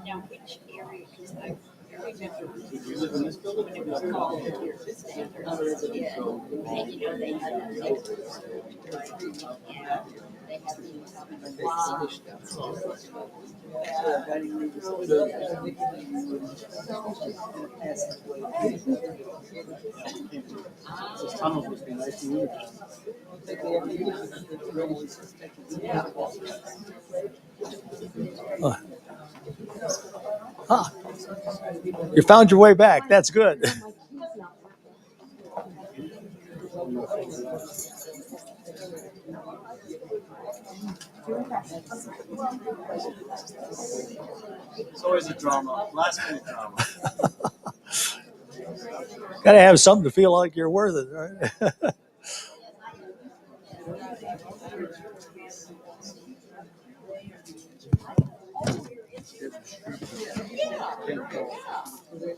Now, which area? Because I remember when it was called the standards, yeah. And you know, they had a yeah, they had the wow. This tunnel must be nice and Ah, you found your way back. That's good. It's always a drama, last minute drama. Got to have something to feel like you're worth it, right?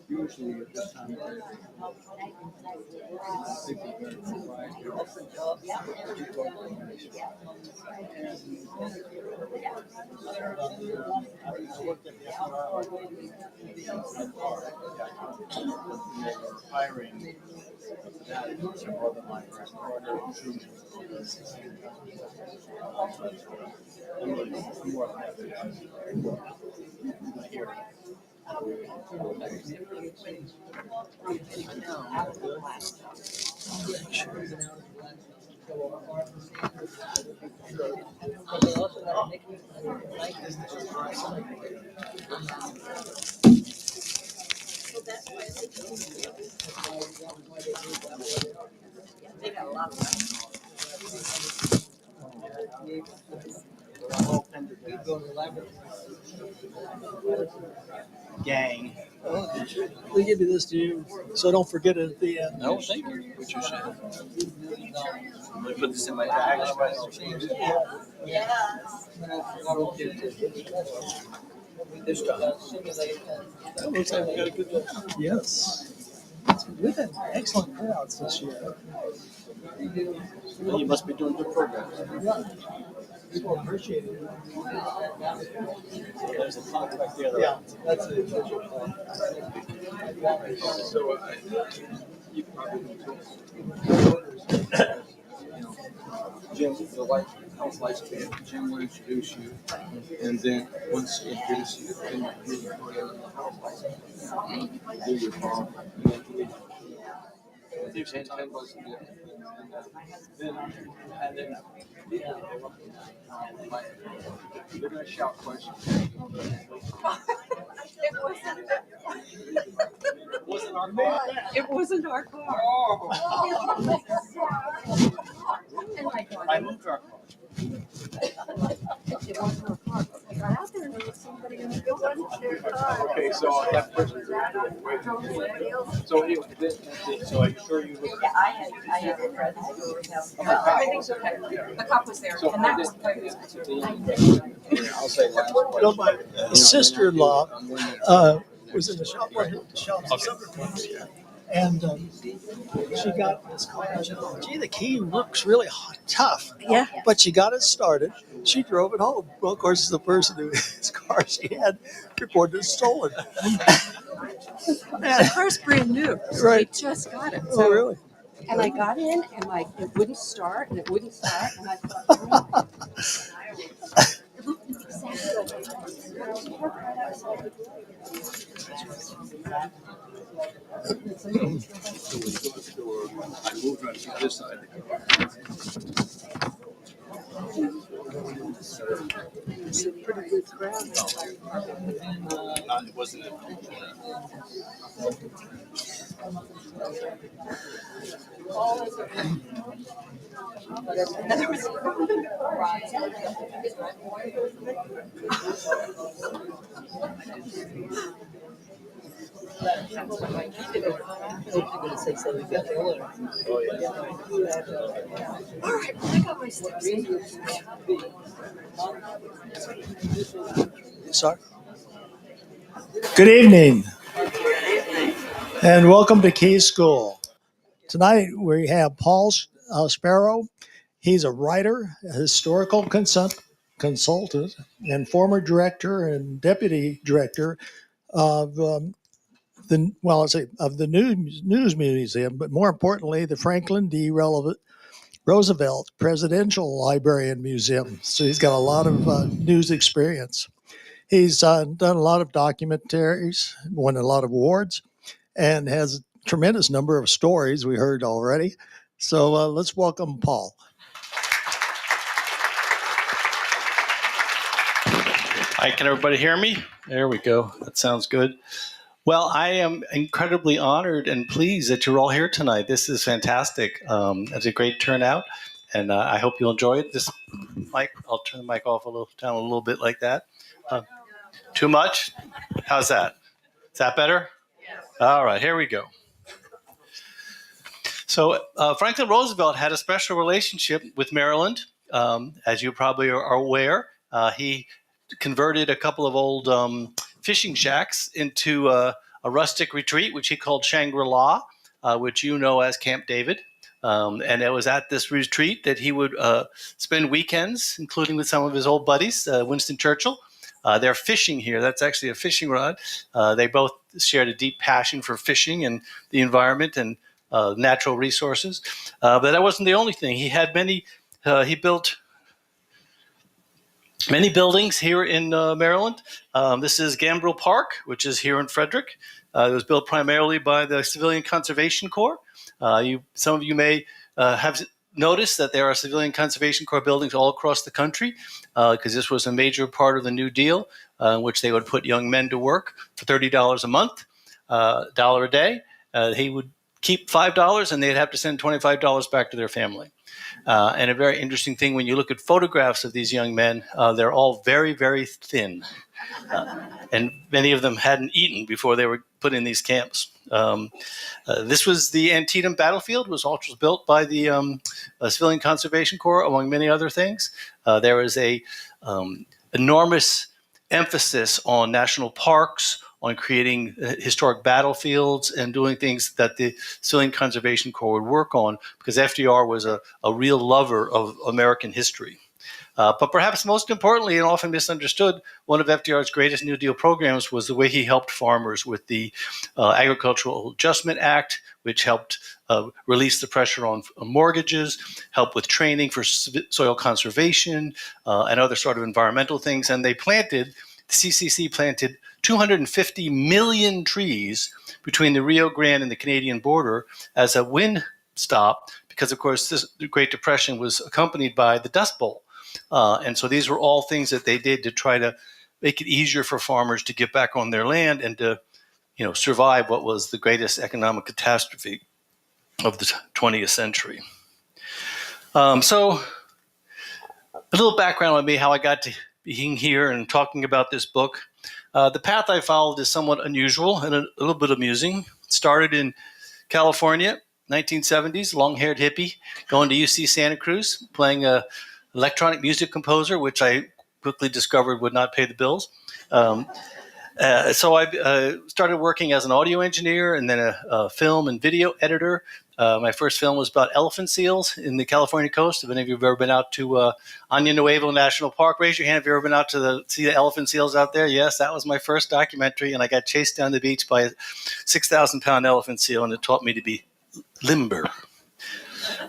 Usually at this time, I worked at hiring some other migrants. Gang. They give you this to you, so don't forget it at the end. No, thank you. What you said. I'm gonna put this in my bag. This time. That looks like we got a good job. Yes. We've had excellent crowds this year. You must be doing good programs. People appreciate it. There's a clock back there. Yeah, that's it. So you probably Jim, the house lights band. Jim will introduce you, and then once he introduces you, then you do your phone. You're saying 10 bucks a day. And then they're going to shout questions. Wasn't our car? It wasn't our car. Oh. I moved our car. It wasn't our car. I got out there and there was somebody in the building. Okay, so that person. So anyway, so I'm sure you. Yeah, I had friends who were everything's okay. The cop was there, and that was I'll say last. You know, my sister-in-law was in the shop, one of the shops in Summer Place, and she got this car. And she thought, gee, the key looks really tough. Yeah. But she got it started. She drove it home. Well, of course, the person whose car she had reported it stolen. The car's brand new. Right. I just got it. Oh, really? And I got in, and like it wouldn't start, and it wouldn't start, and I thought, it looked exactly like I moved around to this side. it's a pretty good crowd. It wasn't. All right, I got my steps in. Sorry. Good evening, and welcome to Keese School. Tonight we have Paul Sparrow. He's a writer, a historical consultant, and former director and deputy director of of the News Museum, but more importantly, the Franklin D. Roosevelt Presidential Library and Museum. So he's got a lot of news experience. He's done a lot of documentaries, won a lot of awards, and has a tremendous number of stories we heard already. So let's welcome Paul. Hi, can everybody hear me? There we go. That sounds good. Well, I am incredibly honored and pleased that you're all here tonight. This is fantastic. It's a great turnout, and I hope you'll enjoy it. This mic, I'll turn the mic off down a little bit like that. Too much? How's that? Is that better? All right, here we go. So Franklin Roosevelt had a special relationship with Maryland, as you probably are aware. He converted a couple of old fishing shacks into a rustic retreat, which he called Shangri-La, which you know as Camp David. And it was at this retreat that he would spend weekends, including with some of his old buddies, Winston Churchill. They're fishing here. That's actually a fishing rod. They both shared a deep passion for fishing and the environment and natural resources. But that wasn't the only thing. He had he built many buildings here in Maryland. This is Gambrill Park, which is here in Frederick. It was built primarily by the Civilian Conservation Corps. Some of you may have noticed that there are Civilian Conservation Corps buildings all across the country because this was a major part of the New Deal in which they would put young men to work for $30 a month, $1 a day. He would keep $5 and they'd have to send $25 back to their family. And a very interesting thing, when you look at photographs of these young men, they're all very, very thin. And many of them hadn't eaten before they were put in these camps. This was the Antietam battlefield, was also built by the Civilian Conservation Corps, among many other things. There was a enormous emphasis on national parks, on creating historic battlefields and doing things that the Civilian Conservation Corps would work on, because FDR was a real lover of American history. But perhaps most importantly, and often misunderstood, one of FDR's greatest New Deal programs was the way he helped farmers with the Agricultural Adjustment Act, which helped release the pressure on mortgages, help with training for soil conservation, and other sort of environmental things. And the CCC planted 250 million trees between the Rio Grande and the Canadian border as a wind stop, because, of course, the Great Depression was accompanied by the Dust Bowl. And so these were all things that they did to try to make it easier for farmers to get back on their land and to, survive what was the greatest economic catastrophe of the 20th century. So a little background on me, how I got to being here and talking about this book. The path I followed is somewhat unusual and a little bit amusing. Started in California, 1970s, long-haired hippie, going to UC Santa Cruz, playing a electronic music composer, which I quickly discovered would not pay the bills. So I started working as an audio engineer and then a film and video editor. My first film was about elephant seals in the California coast. If any of you have ever been out to Año Nuevo National Park, raise your hand if you've ever been out to see the elephant seals out there. Yes, that was my first documentary, and I got chased down the beach by a 6,000-pound elephant seal, and it taught me to be limber.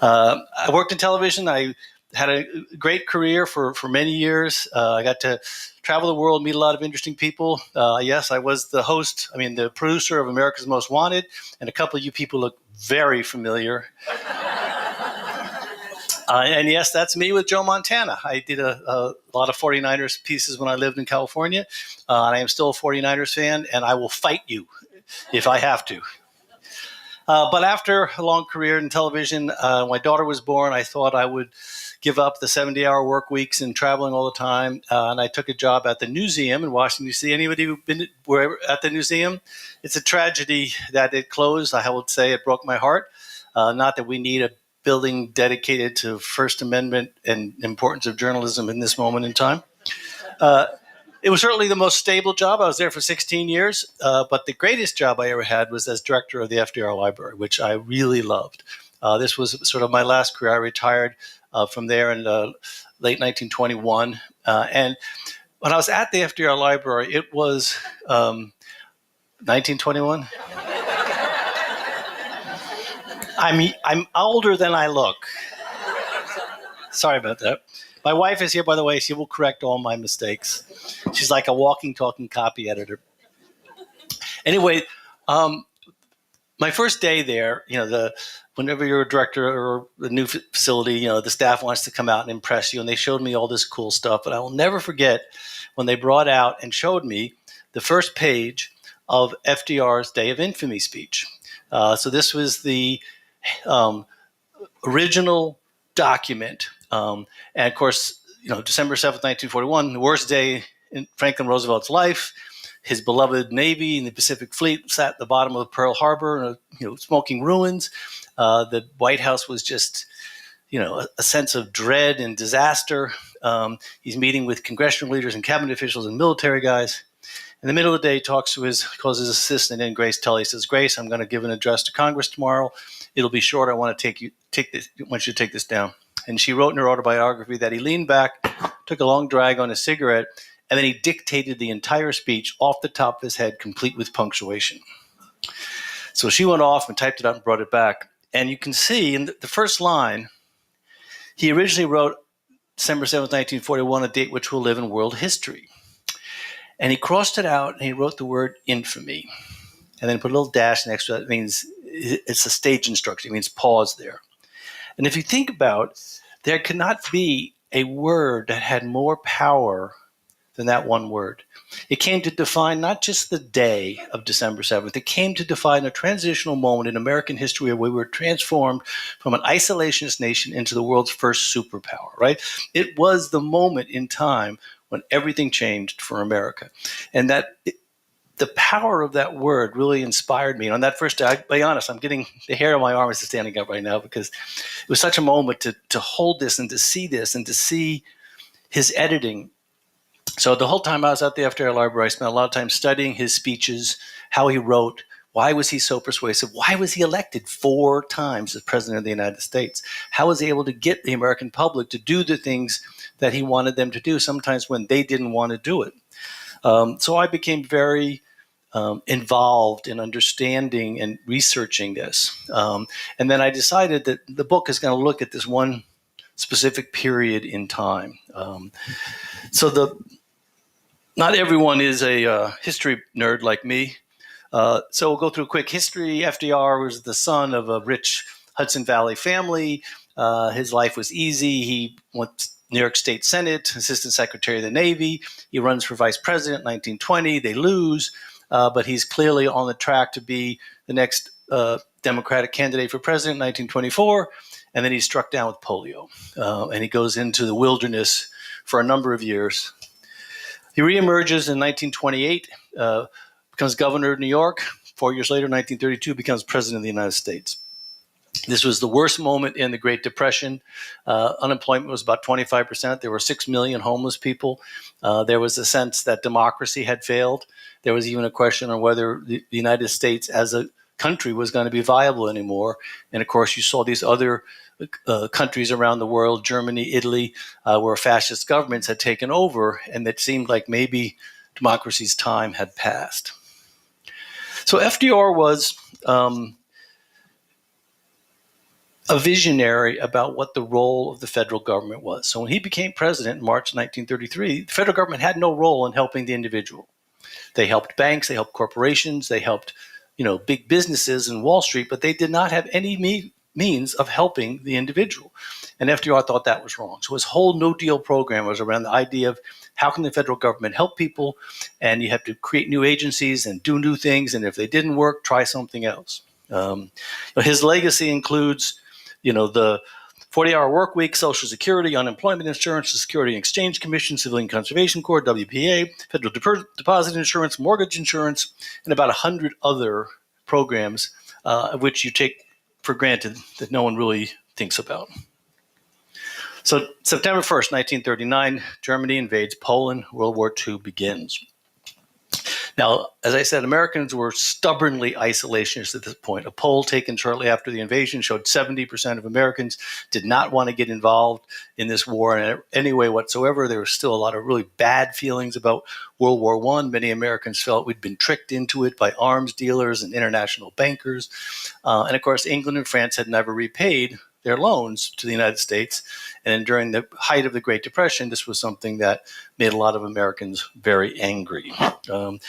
I worked in television. I had a great career for many years. I got to travel the world, meet a lot of interesting people. Yes, I was the producer of America's Most Wanted, and a couple of you people look very familiar. And yes, that's me with Joe Montana. I did a lot of 49ers pieces when I lived in California, and I am still a 49ers fan, and I will fight you if I have to. But after a long career in television, my daughter was born. I thought I would give up the 70-hour work weeks and traveling all the time. And I took a job at the Newseum in Washington, D.C. Anybody who's been at the Newseum? It's a tragedy that it closed. I would say it broke my heart. Not that we need a building dedicated to First Amendment and importance of journalism in this moment in time. It was certainly the most stable job. I was there for 16 years. But the greatest job I ever had was as director of the FDR Library, which I really loved. This was sort of my last career. I retired from there in late 1921. And when I was at the FDR Library, it was 1921. I'm older than I look. Sorry about that. My wife is here, by the way. She will correct all my mistakes. She's like a walking, talking copy editor. Anyway, my first day there, whenever you're a director or a new facility, the staff wants to come out and impress you, and they showed me all this cool stuff. But I will never forget when they brought out and showed me the first page of FDR's Day of Infamy speech. So this was the original document. And of course, December 7th, 1941, the worst day in Franklin Roosevelt's life. His beloved Navy and the Pacific Fleet sat at the bottom of Pearl Harbor, smoking ruins. The White House was just, a sense of dread and disaster. He's meeting with congressional leaders and cabinet officials and military guys. In the middle of the day, he calls his assistant in, Grace Tully. He says, "Grace, I'm going to give an address to Congress tomorrow. It'll be short. I want you to take this down." And she wrote in her autobiography that he leaned back, took a long drag on a cigarette, and then he dictated the entire speech off the top of his head, complete with punctuation. So she went off and typed it out and brought it back. And you can see in the first line, he originally wrote December 7th, 1941, a date which will live in world history. And he crossed it out and he wrote the word infamy. And then put a little dash next to it. It means it's a stage instruction. It means pause there. And if you think about, there cannot be a word that had more power than that one word. It came to define not just the day of December 7th, it came to define a transitional moment in American history where we were transformed from an isolationist nation into the world's first superpower, right? It was the moment in time when everything changed for America. And the power of that word really inspired me. And on that first day, I'll be honest, I'm getting the hair on my arm is standing up right now because it was such a moment to hold this and to see his editing. So the whole time I was at the FDR Library, I spent a lot of time studying his speeches, how he wrote, why was he so persuasive? Why was he elected 4 times as president of the United States? How was he able to get the American public to do the things that he wanted them to do, sometimes when they didn't want to do it? So I became very involved in understanding and researching this. And then I decided that the book is going to look at this one specific period in time. Not everyone is a history nerd like me. So we'll go through a quick history. FDR was the son of a rich Hudson Valley family. His life was easy. He went to New York State Senate, Assistant Secretary of the Navy. He runs for Vice President in 1920. They lose, but he's clearly on the track to be the next Democratic candidate for president in 1924. And then he's struck down with polio. And he goes into the wilderness for a number of years. He reemerges in 1928, becomes governor of New York. 4 years later, 1932, becomes president of the United States. This was the worst moment in the Great Depression. Unemployment was about 25%. There were 6 million homeless people. There was a sense that democracy had failed. There was even a question on whether the United States as a country was going to be viable anymore. And of course, you saw these other countries around the world, Germany, Italy, where fascist governments had taken over, and it seemed like maybe democracy's time had passed. So FDR was a visionary about what the role of the federal government was. So when he became president in March 1933, the federal government had no role in helping the individual. They helped banks, they helped corporations, they helped big businesses in Wall Street, but they did not have any means of helping the individual. And FDR thought that was wrong. So his whole No Deal program was around the idea of how can the federal government help people, and you have to create new agencies and do new things, and if they didn't work, try something else. His legacy includes, the 40-hour work week, Social Security, unemployment insurance, the Security and Exchange Commission, Civilian Conservation Corps, WPA, Federal Deposit Insurance, mortgage insurance, and about 100 other programs of which you take for granted that no one really thinks about. So September 1st, 1939, Germany invades Poland. World War II begins. Now, as I said, Americans were stubbornly isolationist at this point. A poll taken shortly after the invasion showed 70% of Americans did not want to get involved in this war in any way whatsoever. There was still a lot of really bad feelings about World War I. Many Americans felt we'd been tricked into it by arms dealers and international bankers. And of course, England and France had never repaid their loans to the United States. And during the height of the Great Depression, this was something that made a lot of Americans very angry. Of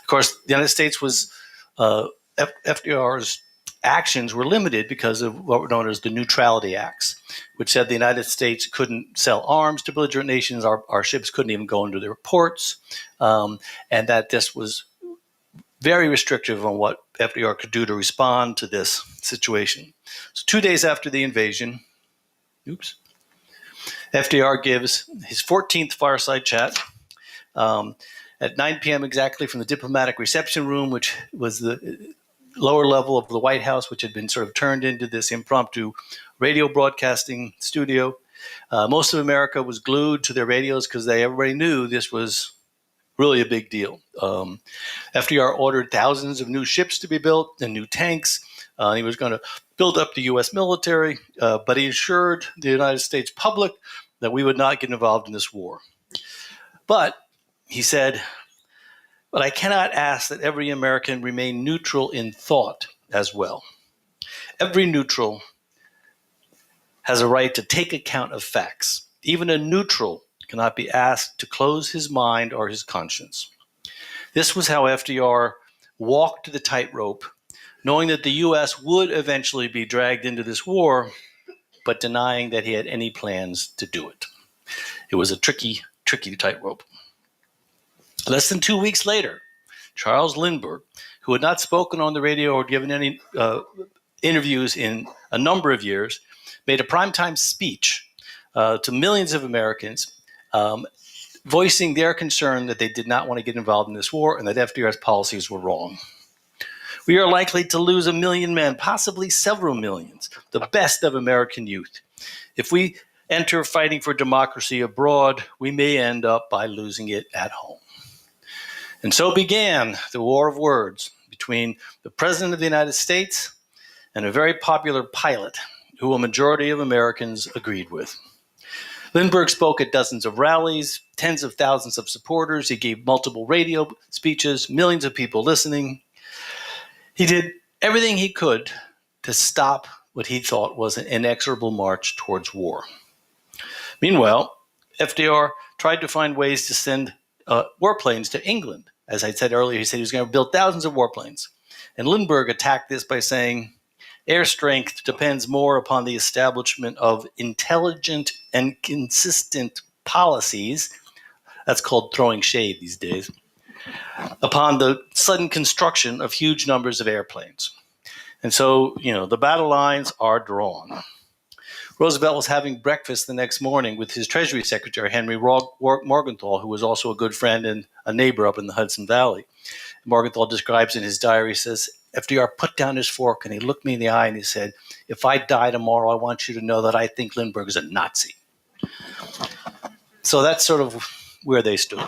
course, the United States was, FDR's actions were limited because of what were known as the Neutrality Acts, which said the United States couldn't sell arms to belligerent nations, our ships couldn't even go into their ports, and that this was very restrictive on what FDR could do to respond to this situation. So 2 days after the invasion, FDR gives his 14th fireside chat at 9 p.m. exactly from the diplomatic reception room, which was the lower level of the White House, which had been sort of turned into this impromptu radio broadcasting studio. Most of America was glued to their radios because everybody knew this was really a big deal. FDR ordered thousands of new ships to be built and new tanks. He was going to build up the U.S. military, but he assured the United States public that we would not get involved in this war. But he said, but I cannot ask that every American remain neutral in thought as well. Every neutral has a right to take account of facts. Even a neutral cannot be asked to close his mind or his conscience. This was how FDR walked the tightrope, knowing that the U.S. would eventually be dragged into this war, but denying that he had any plans to do it. It was a tricky tightrope. Less than 2 weeks later, Charles Lindbergh, who had not spoken on the radio or given any interviews in a number of years, made a primetime speech to millions of Americans, voicing their concern that they did not want to get involved in this war and that FDR's policies were wrong. We are likely to lose 1 million men, possibly several millions, the best of American youth. If we enter fighting for democracy abroad, we may end up by losing it at home. And so began the war of words between the President of the United States and a very popular pilot who a majority of Americans agreed with. Lindbergh spoke at dozens of rallies, tens of thousands of supporters. He gave multiple radio speeches, millions of people listening. He did everything he could to stop what he thought was an inexorable march towards war. Meanwhile, FDR tried to find ways to send warplanes to England. As I said earlier, he said he was going to build thousands of warplanes. And Lindbergh attacked this by saying, air strength depends more upon the establishment of intelligent and consistent policies. That's called throwing shade these days. Upon the sudden construction of huge numbers of airplanes. And so, the battle lines are drawn. Roosevelt was having breakfast the next morning with his Treasury Secretary, Henry Morgenthau, who was also a good friend and a neighbor up in the Hudson Valley. Morgenthau describes in his diary, he says, FDR put down his fork and he looked me in the eye and he said, if I die tomorrow, I want you to know that I think Lindbergh is a Nazi. So that's sort of where they stood.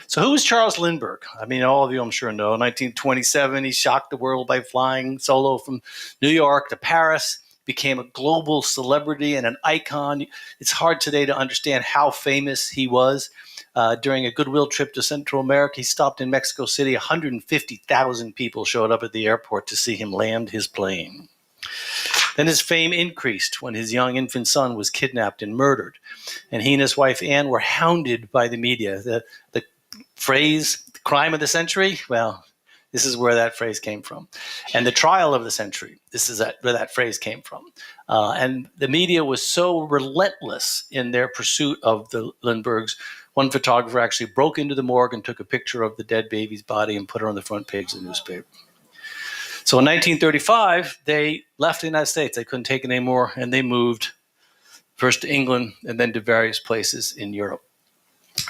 So who was Charles Lindbergh? I mean, all of you I'm sure know. In 1927, he shocked the world by flying solo from New York to Paris, became a global celebrity and an icon. It's hard today to understand how famous he was. During a goodwill trip to Central America, he stopped in Mexico City. 150,000 people showed up at the airport to see him land his plane. Then his fame increased when his young infant son was kidnapped and murdered. And he and his wife, Anne, were hounded by the media. The phrase, crime of the century, well, this is where that phrase came from. And the trial of the century, this is where that phrase came from. And the media was so relentless in their pursuit of the Lindberghs. One photographer actually broke into the morgue and took a picture of the dead baby's body and put her on the front page of the newspaper. So in 1935, they left the United States. They couldn't take it anymore, and they moved first to England and then to various places in Europe.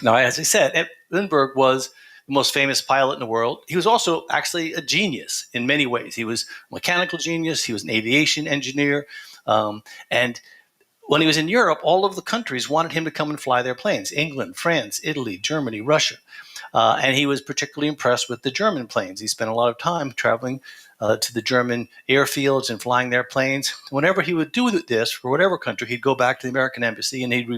Now, as I said, Lindbergh was the most famous pilot in the world. He was also actually a genius in many ways. He was a mechanical genius. He was an aviation engineer. And when he was in Europe, all of the countries wanted him to come and fly their planes. England, France, Italy, Germany, Russia. And he was particularly impressed with the German planes. He spent a lot of time traveling to the German airfields and flying their planes. Whenever he would do this for whatever country, he'd go back to the American embassy and he'd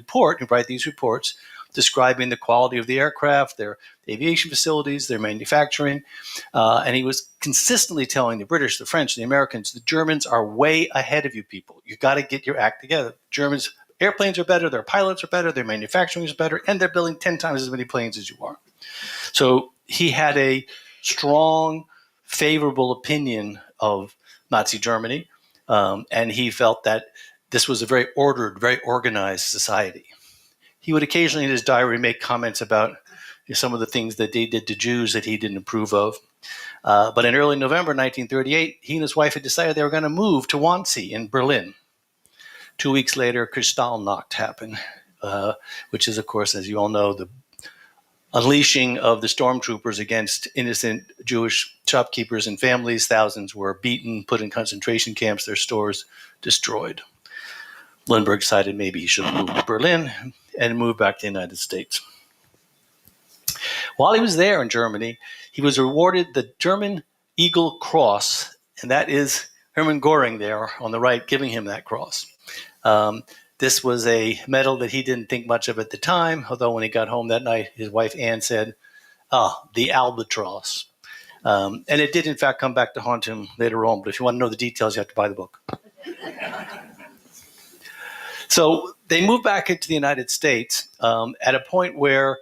write these reports describing the quality of the aircraft, their aviation facilities, their manufacturing. And he was consistently telling the British, the French, the Americans, the Germans are way ahead of you people. You got to get your act together. Germans, airplanes are better, their pilots are better, their manufacturing is better, and they're building 10 times as many planes as you are. So he had a strong, favorable opinion of Nazi Germany, and he felt that this was a very ordered, very organized society. He would occasionally in his diary make comments about some of the things that they did to Jews that he didn't approve of. But in early November 1938, he and his wife had decided they were going to move to Wannsee in Berlin. 2 weeks later, Kristallnacht happened, which is, of course, as you all know, the unleashing of the stormtroopers against innocent Jewish shopkeepers and families. Thousands were beaten, put in concentration camps, their stores destroyed. Lindbergh decided maybe he should move to Berlin and move back to the United States. While he was there in Germany, he was awarded the German Eagle Cross, and that is Hermann Göring there on the right giving him that cross. This was a medal that he didn't think much of at the time, although when he got home that night, his wife Anne said, the albatross. And it did, in fact, come back to haunt him later on. But if you want to know the details, you have to buy the book. So they moved back into the United States at a point where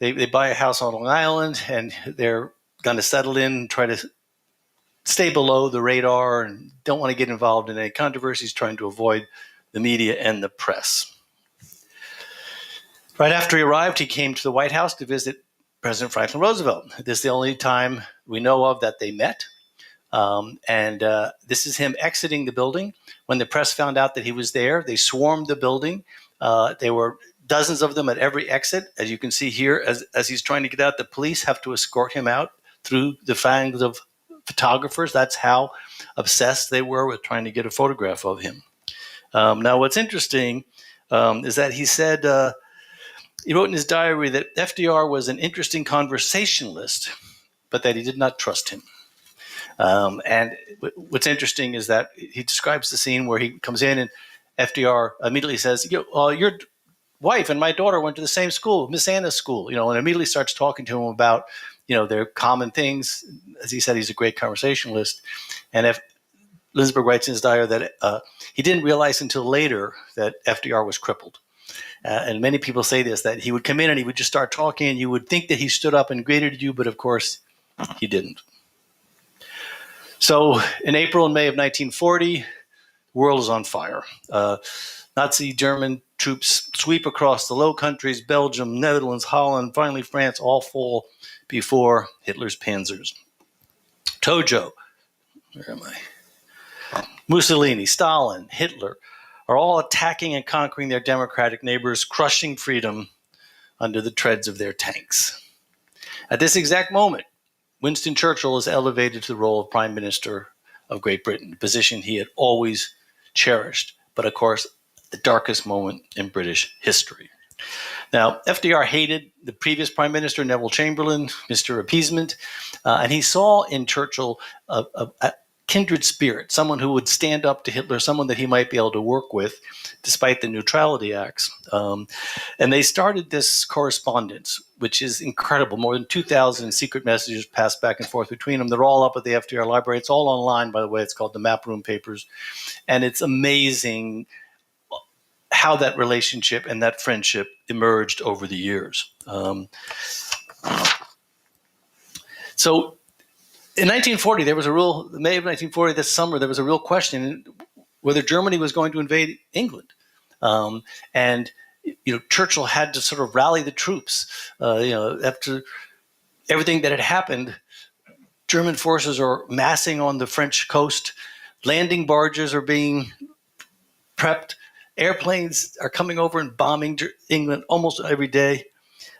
they buy a house on Long Island, and they're going to settle in, try to stay below the radar, and don't want to get involved in any controversies, trying to avoid the media and the press. Right after he arrived, he came to the White House to visit President Franklin Roosevelt. This is the only time we know of that they met. This is him exiting the building. When the press found out that he was there, they swarmed the building. There were dozens of them at every exit. As you can see here, as he's trying to get out, the police have to escort him out through the fangs of photographers. That's how obsessed they were with trying to get a photograph of him. Now, what's interesting is that he said, he wrote in his diary that FDR was an interesting conversationalist, but that he did not trust him. And what's interesting is that he describes the scene where he comes in and FDR immediately says, your wife and my daughter went to the same school, Miss Anna's school, and immediately starts talking to him about, their common things. As he said, he's a great conversationalist. And Lindbergh writes in his diary that he didn't realize until later that FDR was crippled. And many people say this, that he would come in and he would just start talking and you would think that he stood up and greeted you, but of course he didn't. So in April and May of 1940, the world is on fire. Nazi German troops sweep across the Low Countries, Belgium, Netherlands, Holland, finally France, all fall before Hitler's panzers. Tojo, where am I? Mussolini, Stalin, Hitler are all attacking and conquering their democratic neighbors, crushing freedom under the treads of their tanks. At this exact moment, Winston Churchill is elevated to the role of Prime Minister of Great Britain, a position he had always cherished, but of course, the darkest moment in British history. Now, FDR hated the previous Prime Minister, Neville Chamberlain, Mr. Appeasement, and he saw in Churchill a kindred spirit, someone who would stand up to Hitler, someone that he might be able to work with, despite the Neutrality Acts. And they started this correspondence, which is incredible. More than 2,000 secret messages passed back and forth between them. They're all up at the FDR library. It's all online, by the way. It's called the Map Room Papers. And it's amazing how that relationship and that friendship emerged over the years. So in 1940, there was May of 1940, this summer, there was a real question whether Germany was going to invade England. And Churchill had to sort of rally the troops. After everything that had happened, German forces are massing on the French coast. Landing barges are being prepped. Airplanes are coming over and bombing England almost every day.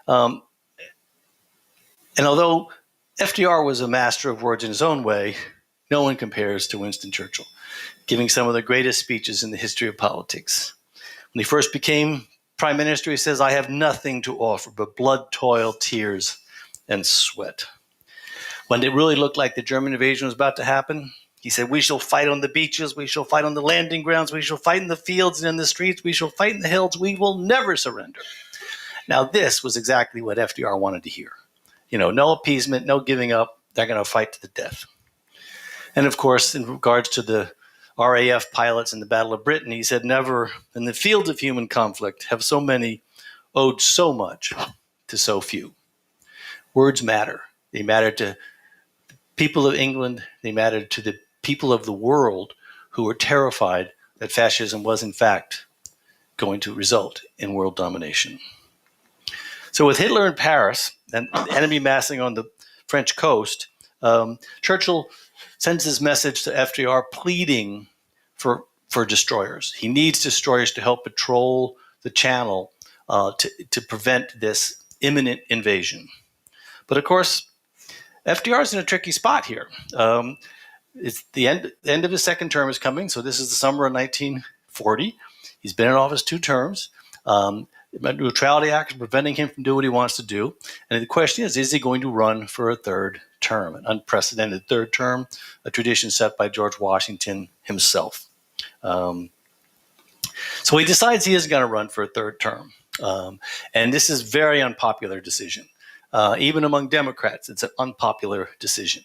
And although FDR was a master of words in his own way, no one compares to Winston Churchill, giving some of the greatest speeches in the history of politics. When he first became prime minister, he says, "I have nothing to offer but blood, toil, tears, and sweat. When it really looked like the German invasion was about to happen, he said, "We shall fight on the beaches, we shall fight on the landing grounds, we shall fight in the fields and in the streets, we shall fight in the hills, we will never surrender." Now, this was exactly what FDR wanted to hear. No appeasement, no giving up. They're going to fight to the death. And of course, in regards to the RAF pilots in the Battle of Britain, he said, "Never in the field of human conflict have so many owed so much to so few." Words matter. They matter to the people of England. They matter to the people of the world who were terrified that fascism was, in fact, going to result in world domination. So with Hitler in Paris and the enemy massing on the French coast, Churchill sends his message to FDR pleading for destroyers. He needs destroyers to help patrol the channel to prevent this imminent invasion. But of course, FDR is in a tricky spot here. It's the end of his second term is coming, so this is the summer of 1940. He's been in office 2 terms. The Neutrality Act is preventing him from doing what he wants to do. And the question is he going to run for a third term, an unprecedented third term, a tradition set by George Washington himself? So he decides he is going to run for a third term. And this is a very unpopular decision. Even among Democrats, it's an unpopular decision.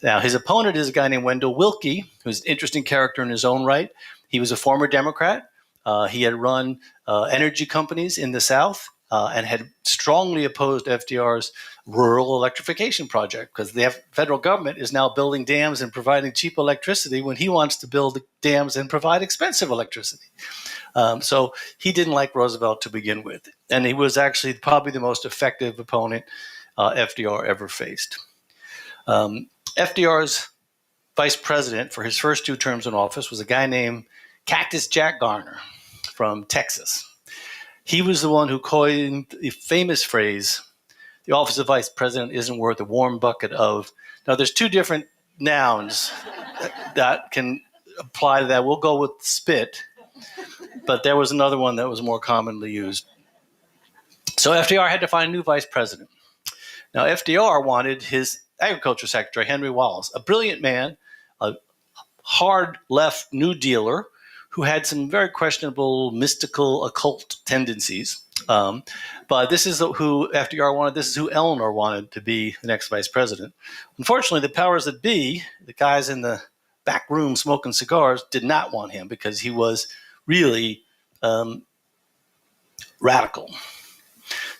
Now, his opponent is a guy named Wendell Willkie, who's an interesting character in his own right. He was a former Democrat. He had run energy companies in the South and had strongly opposed FDR's rural electrification project because the federal government is now building dams and providing cheap electricity when he wants to build dams and provide expensive electricity. So he didn't like Roosevelt to begin with. And he was actually probably the most effective opponent FDR ever faced. FDR's vice president for his first 2 terms in office was a guy named Cactus Jack Garner from Texas. He was the one who coined the famous phrase, "The office of vice president isn't worth a warm bucket of." Now, there's 2 different nouns that can apply to that. We'll go with spit, but there was another one that was more commonly used. So FDR had to find a new vice president. Now, FDR wanted his agriculture secretary, Henry Wallace, a brilliant man, a hard left New Dealer who had some very questionable mystical occult tendencies. But this is who FDR wanted. This is who Eleanor wanted to be the next vice president. Unfortunately, the powers that be, the guys in the back room smoking cigars, did not want him because he was really radical.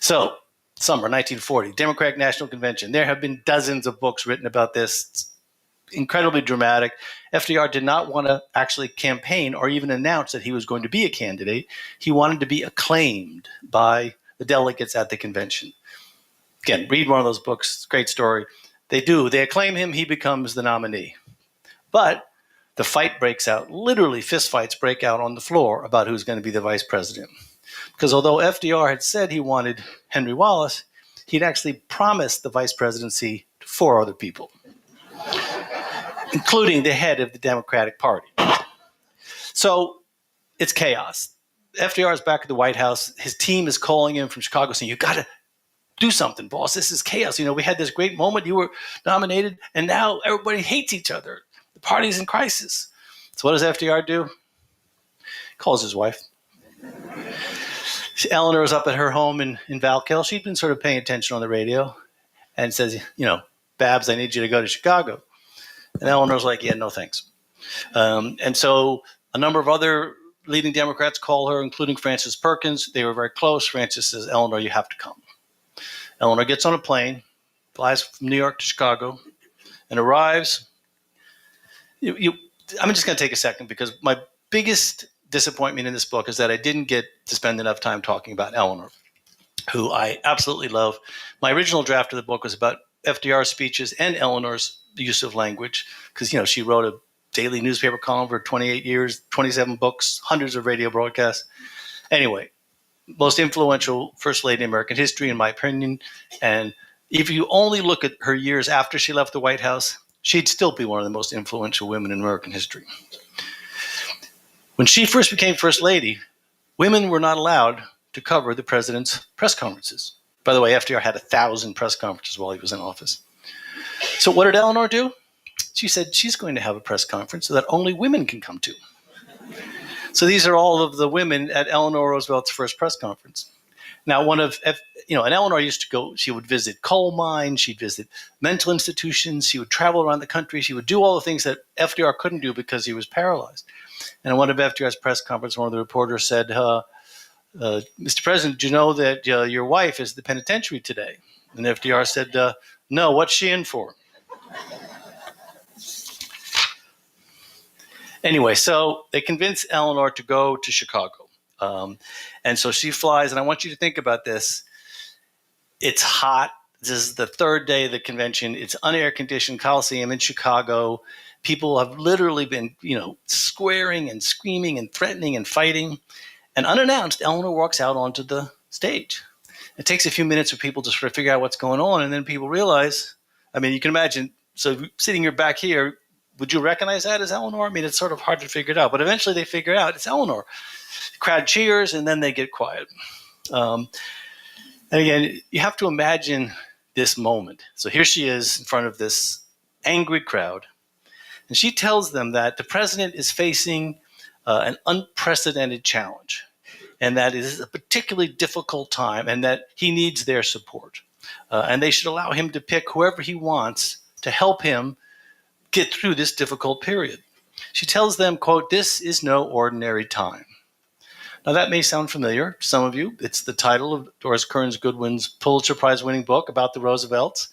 So, summer 1940, Democratic National Convention. There have been dozens of books written about this. It's incredibly dramatic. FDR did not want to actually campaign or even announce that he was going to be a candidate. He wanted to be acclaimed by the delegates at the convention. Again, read one of those books. Great story. They do. They acclaim him. He becomes the nominee. But the fight breaks out. Literally, fistfights break out on the floor about who's going to be the vice president. Because although FDR had said he wanted Henry Wallace, he'd actually promised the vice presidency to 4 other people, including the head of the Democratic Party. So it's chaos. FDR is back at the White House. His team is calling him from Chicago saying, "You got to do something, boss. This is chaos. We had this great moment. You were nominated, and now everybody hates each other. The party's in crisis." So what does FDR do? Calls his wife. Eleanor was up at her home in Valkill. She'd been sort of paying attention on the radio and says, "Babs, I need you to go to Chicago." And Eleanor's like, "Yeah, no thanks." And so a number of other leading Democrats call her, including Francis Perkins. They were very close. Francis says, "Eleanor, you have to come." Eleanor gets on a plane, flies from New York to Chicago, and arrives. I'm just going to take a second because my biggest disappointment in this book is that I didn't get to spend enough time talking about Eleanor, who I absolutely love. My original draft of the book was about FDR's speeches and Eleanor's use of language because, she wrote a daily newspaper column for 28 years, 27 books, hundreds of radio broadcasts. Anyway, most influential first lady in American history, in my opinion. And if you only look at her years after she left the White House, she'd still be one of the most influential women in American history. When she first became first lady, women were not allowed to cover the president's press conferences. By the way, FDR had 1,000 press conferences while he was in office. So what did Eleanor do? She said she's going to have a press conference so that only women can come to. So these are all of the women at Eleanor Roosevelt's first press conference. Now, and Eleanor used to go, she would visit coal mines, she'd visit mental institutions, she would travel around the country, she would do all the things that FDR couldn't do because he was paralyzed. And in one of FDR's press conferences, one of the reporters said, Mr. President, do you know that your wife is at the penitentiary today? And FDR said, no, what's she in for? Anyway, so they convince Eleanor to go to Chicago. And so she flies, and I want you to think about this. It's hot. This is the third day of the convention. It's unair-conditioned Coliseum in Chicago. People have literally been, squaring and screaming and threatening and fighting. And unannounced, Eleanor walks out onto the stage. It takes a few minutes for people to sort of figure out what's going on, and then people realize, you can imagine, so sitting here back here, would you recognize that as Eleanor? It's sort of hard to figure it out, but eventually they figure out it's Eleanor. The crowd cheers, and then they get quiet. And again, you have to imagine this moment. So here she is in front of this angry crowd, and she tells them that the president is facing an unprecedented challenge, and that it is a particularly difficult time, and that he needs their support. And they should allow him to pick whoever he wants to help him get through this difficult period. She tells them, quote, "This is no ordinary time." Now, that may sound familiar to some of you. It's the title of Doris Kearns Goodwin's Pulitzer Prize-winning book about the Roosevelts.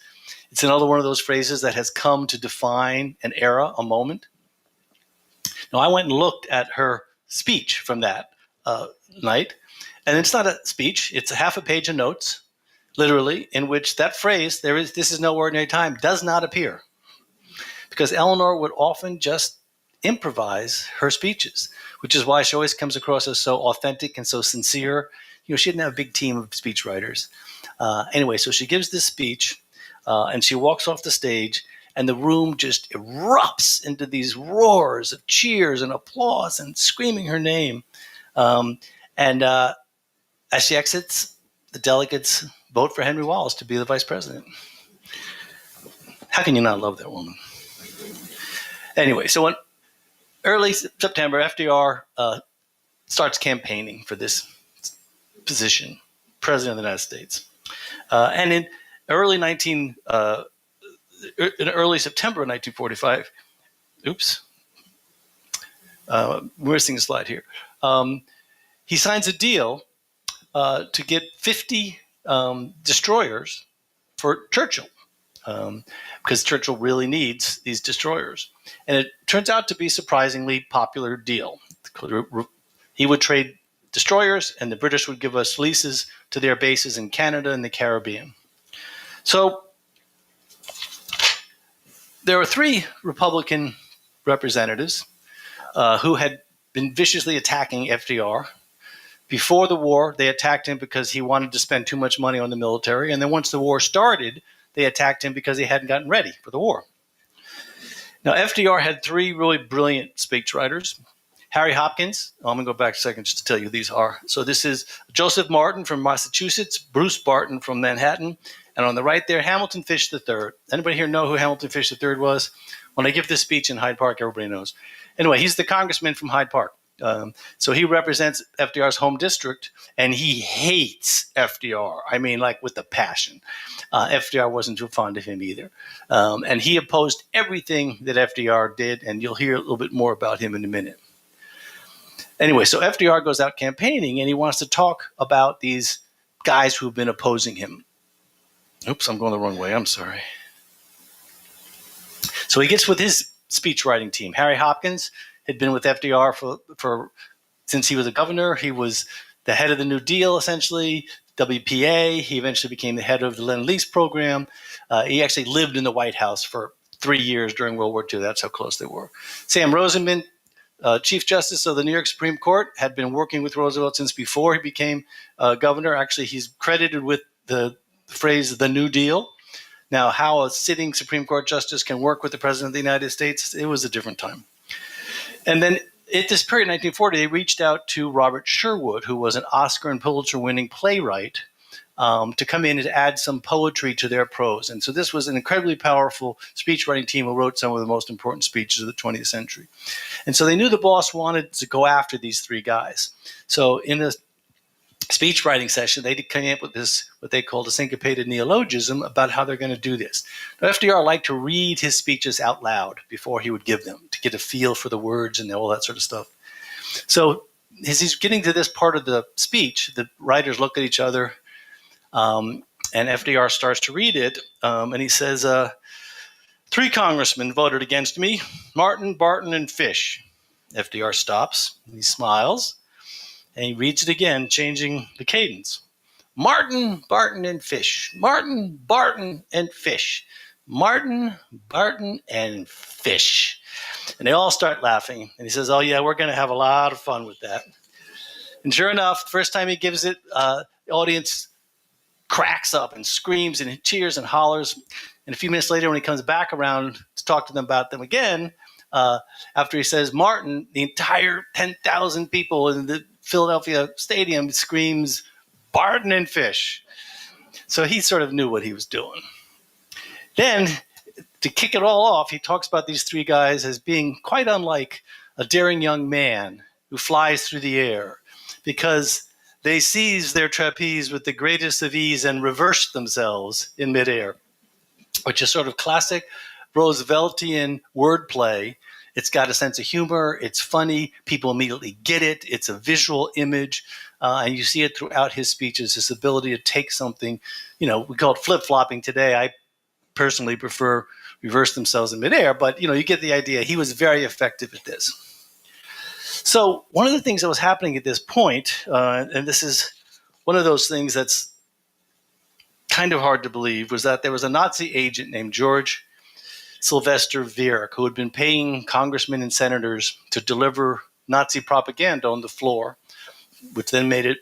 It's another one of those phrases that has come to define an era, a moment. Now, I went and looked at her speech from that night, and it's not a speech. It's a half a page of notes, literally, in which that phrase, "this is no ordinary time," does not appear. Because Eleanor would often just improvise her speeches, which is why she always comes across as so authentic and so sincere. She didn't have a big team of speechwriters. Anyway, so she gives this speech, and she walks off the stage, and the room just erupts into these roars of cheers and applause and screaming her name. And as she exits, the delegates vote for Henry Wallace to be the vice president. How can you not love that woman? Anyway, so in early September, FDR starts campaigning for this position, President of the United States. And in early September of 1945, we're missing a slide here. He signs a deal to get 50 destroyers for Churchill. Because Churchill really needs these destroyers. And it turns out to be a surprisingly popular deal. He would trade destroyers, and the British would give us leases to their bases in Canada and the Caribbean. So there were 3 Republican representatives who had been viciously attacking FDR. Before the war, they attacked him because he wanted to spend too much money on the military. And then once the war started, they attacked him because he hadn't gotten ready for the war. Now, FDR had 3 really brilliant speechwriters. Harry Hopkins, I'm going to go back a second just to tell you who these are. So this is Joseph Martin from Massachusetts, Bruce Barton from Manhattan, and on the right there, Hamilton Fish III. Anybody here know who Hamilton Fish III was? When I give this speech in Hyde Park, everybody knows. Anyway, he's the congressman from Hyde Park. So he represents FDR's home district, and he hates FDR. With a passion. FDR wasn't too fond of him either. And he opposed everything that FDR did, and you'll hear a little bit more about him in a minute. Anyway, so FDR goes out campaigning, and he wants to talk about these guys who've been opposing him. Oops, I'm going the wrong way. I'm sorry. So he gets with his speech writing team. Harry Hopkins had been with FDR for since he was a governor. He was the head of the New Deal, essentially, WPA. He eventually became the head of the Lend-Lease program. He actually lived in the White House for 3 years during World War II. That's how close they were. Sam Rosenman, Chief Justice of the New York Supreme Court, had been working with Roosevelt since before he became governor. Actually, he's credited with the phrase "the New Deal." Now, how a sitting Supreme Court justice can work with the President of the United States, it was a different time. And then at this period, 1940, they reached out to Robert Sherwood, who was an Oscar and Pulitzer-winning playwright to come in and add some poetry to their prose. And so this was an incredibly powerful speech writing team who wrote some of the most important speeches of the 20th century. And so they knew the boss wanted to go after these three guys. So in the speech writing session, they came up with this, what they called a syncopated neologism about how they're going to do this. Now, FDR liked to read his speeches out loud before he would give them to get a feel for the words and all that sort of stuff. So as he's getting to this part of the speech, the writers look at each other, and FDR starts to read it, and he says, 3 congressmen voted against me, Martin, Barton, and Fish. FDR stops, and he smiles, and he reads it again, changing the cadence. Martin, Barton, and Fish. Martin, Barton, and Fish. Martin, Barton, and Fish. And they all start laughing. And he says, oh, yeah, we're going to have a lot of fun with that. And sure enough, the first time he gives it, the audience cracks up and screams and cheers and hollers. And a few minutes later, when he comes back around to talk to them about them again, after he says Martin, the entire 10,000 people in the Philadelphia stadium screams Barton and Fish. So he sort of knew what he was doing. Then, to kick it all off, he talks about these 3 guys as being quite unlike a daring young man who flies through the air, because they seize their trapeze with the greatest of ease and reverse themselves in midair, which is sort of classic Rooseveltian wordplay. It's got a sense of humor. It's funny. People immediately get it. It's a visual image. And you see it throughout his speeches, this ability to take something, we call it flip-flopping today. I personally prefer reverse themselves in midair, but you get the idea. He was very effective at this. So one of the things that was happening at this point, and this is one of those things that's kind of hard to believe, was that there was a Nazi agent named George Sylvester Viereck who had been paying congressmen and senators to deliver Nazi propaganda on the floor, which then made it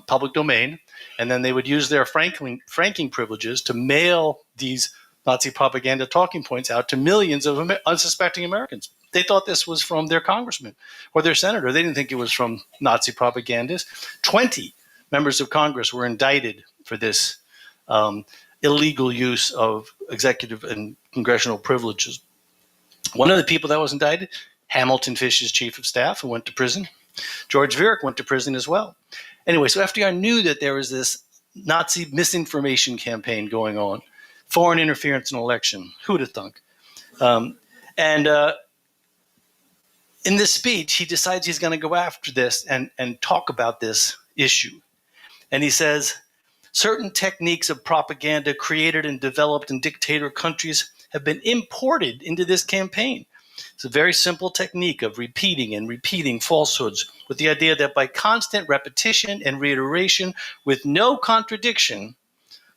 public domain. And then they would use their franking privileges to mail these Nazi propaganda talking points out to millions of unsuspecting Americans. They thought this was from their congressman or their senator. They didn't think it was from Nazi propagandists. 20 members of Congress were indicted for this illegal use of executive and congressional privileges. One of the people that was indicted, Hamilton Fish's chief of staff, who went to prison. George Viereck went to prison as well. Anyway, so FDR knew that there was this Nazi misinformation campaign going on, foreign interference in an election. Who'd have thunk? In this speech, he decides he's going to go after this and talk about this issue. And he says, certain techniques of propaganda created and developed in dictator countries have been imported into this campaign. It's a very simple technique of repeating and repeating falsehoods with the idea that by constant repetition and reiteration with no contradiction,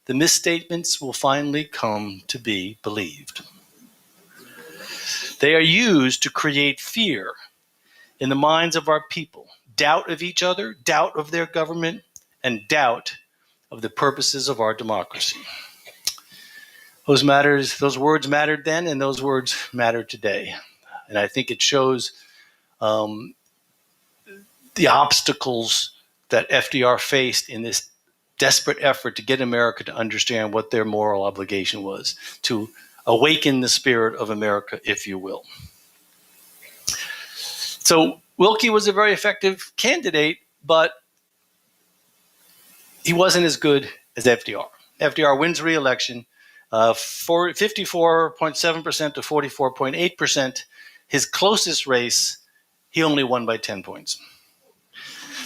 the misstatements will finally come to be believed. They are used to create fear in the minds of our people, doubt of each other, doubt of their government, and doubt of the purposes of our democracy. Those words mattered then, and those words matter today. And I think it shows the obstacles that FDR faced in this desperate effort to get America to understand what their moral obligation was, to awaken the spirit of America, if you will. So Willkie was a very effective candidate, but he wasn't as good as FDR. FDR wins re-election, 54.7% to 44.8%. His closest race, he only won by 10 points.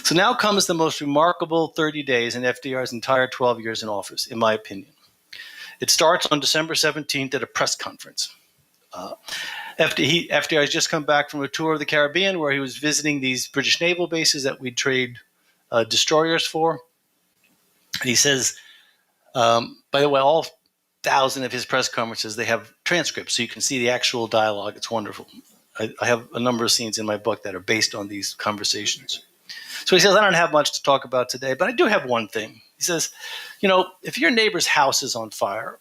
So now comes the most remarkable 30 days in FDR's entire 12 years in office, in my opinion. It starts on December 17th at a press conference. FDR has just come back from a tour of the Caribbean where he was visiting these British naval bases that we trade destroyers for. And he says, by the way, all 1,000 of his press conferences, they have transcripts, so you can see the actual dialogue. It's wonderful. I have a number of scenes in my book that are based on these conversations. So he says, I don't have much to talk about today, but I do have one thing. He says, if your neighbor's house is on fire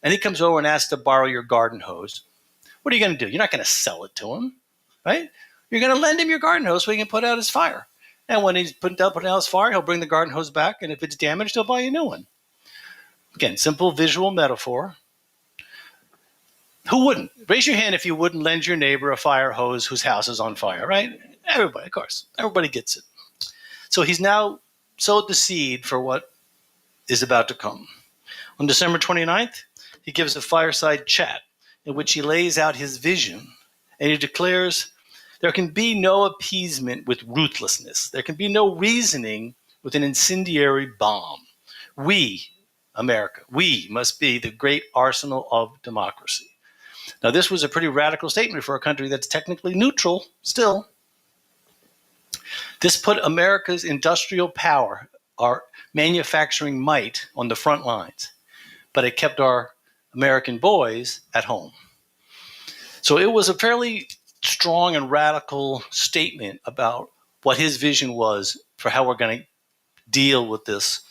and he comes over and asks to borrow your garden hose, what are you going to do? You're not going to sell it to him, right? You're going to lend him your garden hose so he can put out his fire. And when he's putting out his fire, he'll bring the garden hose back, and if it's damaged, he'll buy you a new one. Again, simple visual metaphor. Who wouldn't? Raise your hand if you wouldn't lend your neighbor a fire hose whose house is on fire, right? Everybody, of course. Everybody gets it. So he's now sowed the seed for what is about to come. On December 29th, he gives a fireside chat in which he lays out his vision, and he declares there can be no appeasement with ruthlessness. There can be no reasoning with an incendiary bomb. We, America, we must be the great arsenal of democracy. Now, this was a pretty radical statement for a country that's technically neutral still. This put America's industrial power, our manufacturing might, on the front lines, but it kept our American boys at home. So it was a fairly strong and radical statement about what his vision was for how we're going to deal with this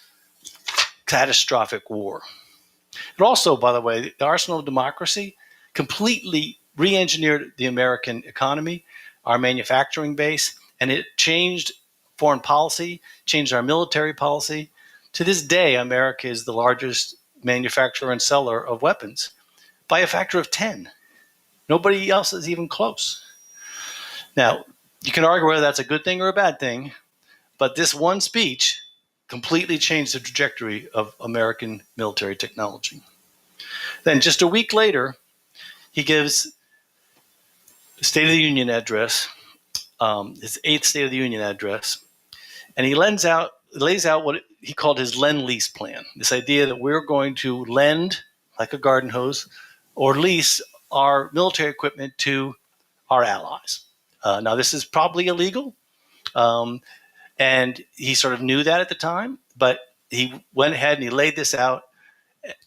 catastrophic war. It also, by the way, the arsenal of democracy completely re-engineered the American economy, our manufacturing base, and it changed foreign policy, changed our military policy. To this day, America is the largest manufacturer and seller of weapons by a factor of 10. Nobody else is even close. Now, you can argue whether that's a good thing or a bad thing, but this one speech completely changed the trajectory of American military technology. Then just a week later, he gives the State of the Union address, his 8th State of the Union address, and he lays out what he called his Lend-Lease plan, this idea that we're going to lend, like a garden hose, or lease our military equipment to our allies. Now, this is probably illegal, and he sort of knew that at the time, but he went ahead and he laid this out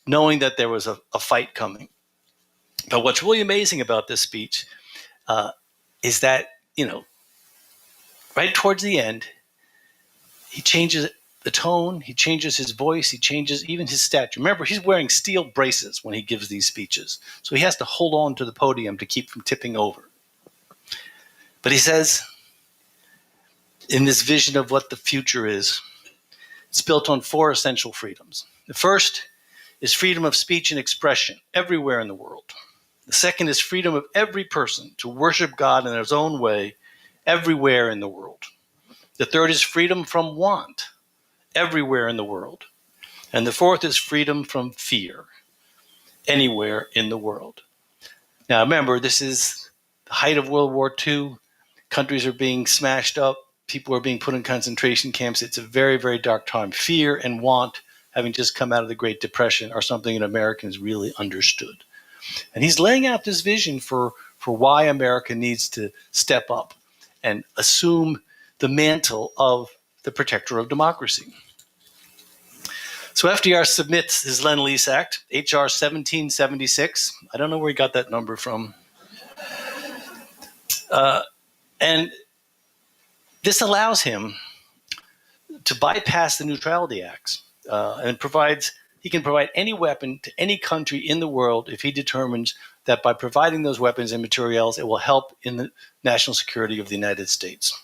knowing that there was a fight coming. But what's really amazing about this speech is that, right towards the end, he changes the tone, he changes his voice, he changes even his stature. Remember, he's wearing steel braces when he gives these speeches, so he has to hold on to the podium to keep from tipping over. But he says, in this vision of what the future is, it's built on 4 essential freedoms. The first is freedom of speech and expression everywhere in the world. The second is freedom of every person to worship God in his own way everywhere in the world. The third is freedom from want everywhere in the world. And the fourth is freedom from fear anywhere in the world. Now, remember, this is the height of World War II. Countries are being smashed up. People are being put in concentration camps. It's a very, very dark time. Fear and want, having just come out of the Great Depression, are something that Americans really understood. And he's laying out this vision for why America needs to step up and assume the mantle of the protector of democracy. So FDR submits his Lend-Lease Act, H.R. 1776. I don't know where he got that number from. And this allows him to bypass the Neutrality Acts and he can provide any weapon to any country in the world if he determines that by providing those weapons and materials, it will help in the national security of the United States.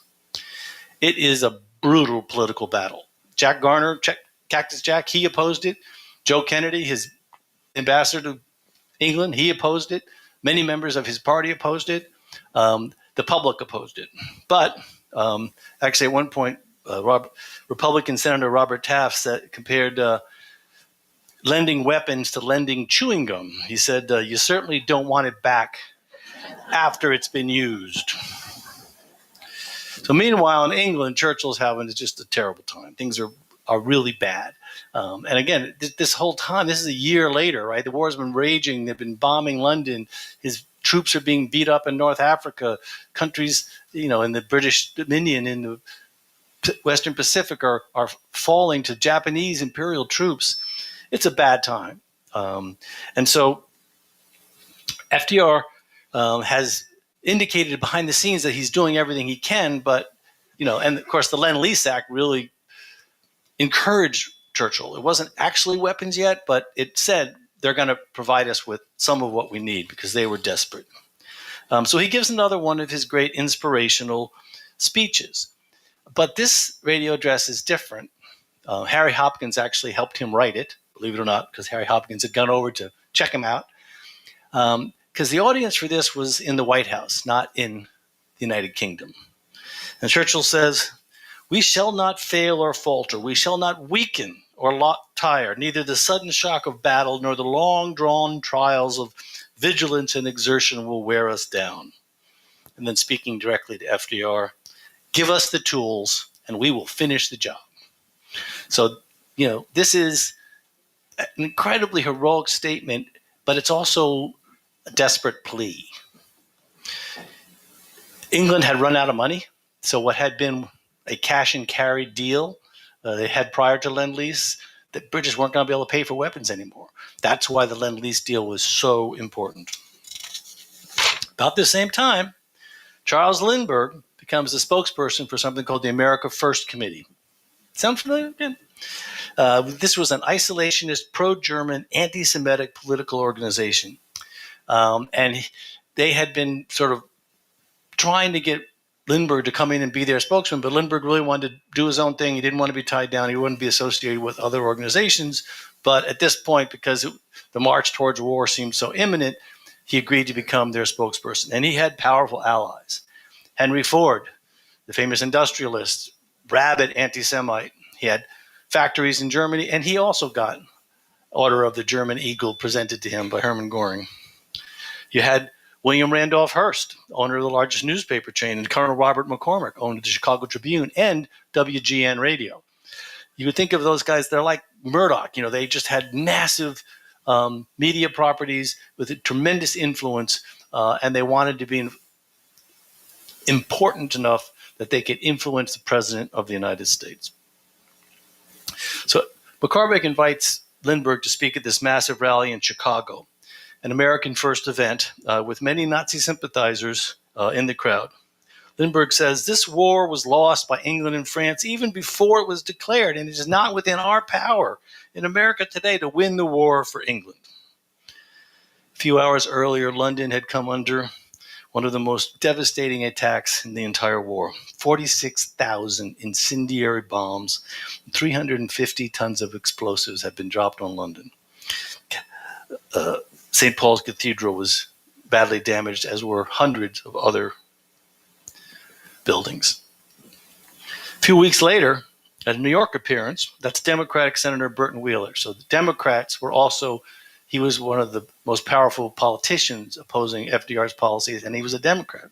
It is a brutal political battle. Jack Garner, Cactus Jack, he opposed it. Joe Kennedy, his ambassador to England, he opposed it. Many members of his party opposed it. The public opposed it. But actually, at one point, Republican Senator Robert Taft compared lending weapons to lending chewing gum. He said, you certainly don't want it back after it's been used. So meanwhile, in England, Churchill's having just a terrible time. Things are really bad. And again, this whole time, this is a year later, right? The war's been raging. They've been bombing London. His troops are being beat up in North Africa. Countries, in the British Dominion, in the Western Pacific are falling to Japanese imperial troops. It's a bad time. And so FDR has indicated behind the scenes that he's doing everything he can, but, and of course the Lend-Lease Act really encouraged Churchill. It wasn't actually weapons yet, but it said they're going to provide us with some of what we need because they were desperate. So he gives another one of his great inspirational speeches. But this radio address is different. Harry Hopkins actually helped him write it, believe it or not, because Harry Hopkins had gone over to check him out. Because the audience for this was in the White House, not in the United Kingdom. And Churchill says, "We shall not fail or falter. We shall not weaken or tire. Neither the sudden shock of battle nor the long-drawn trials of vigilance and exertion will wear us down." And then speaking directly to FDR, "Give us the tools and we will finish the job." So, this is an incredibly heroic statement, but it's also a desperate plea. England had run out of money, so what had been a cash and carry deal they had prior to Lend-Lease, the British weren't going to be able to pay for weapons anymore. That's why the Lend-Lease deal was so important. About the same time, Charles Lindbergh becomes the spokesperson for something called the America First Committee. Sound familiar? This was an isolationist, pro-German, anti-Semitic political organization. And they had been sort of trying to get Lindbergh to come in and be their spokesman, but Lindbergh really wanted to do his own thing. He didn't want to be tied down. He wouldn't be associated with other organizations. But at this point, because the march towards war seemed so imminent, he agreed to become their spokesperson. And he had powerful allies. Henry Ford, the famous industrialist, rabid anti-Semite. He had factories in Germany, and he also got Order of the German Eagle presented to him by Hermann Göring. You had William Randolph Hearst, owner of the largest newspaper chain, and Colonel Robert McCormick, owner of the Chicago Tribune and WGN Radio. You would think of those guys, they're like Murdoch. They just had massive media properties with a tremendous influence, and they wanted to be important enough that they could influence the president of the United States. So McCormick invites Lindbergh to speak at this massive rally in Chicago, an American first event with many Nazi sympathizers in the crowd. Lindbergh says, "This war was lost by England and France even before it was declared, and it is not within our power in America today to win the war for England." A few hours earlier, London had come under one of the most devastating attacks in the entire war. 46,000 incendiary bombs, 350 tons of explosives had been dropped on London. St. Paul's Cathedral was badly damaged, as were hundreds of other buildings. A few weeks later, at a New York appearance, that's Democratic Senator Burton Wheeler. So the Democrats were also, he was one of the most powerful politicians opposing FDR's policies, and he was a Democrat.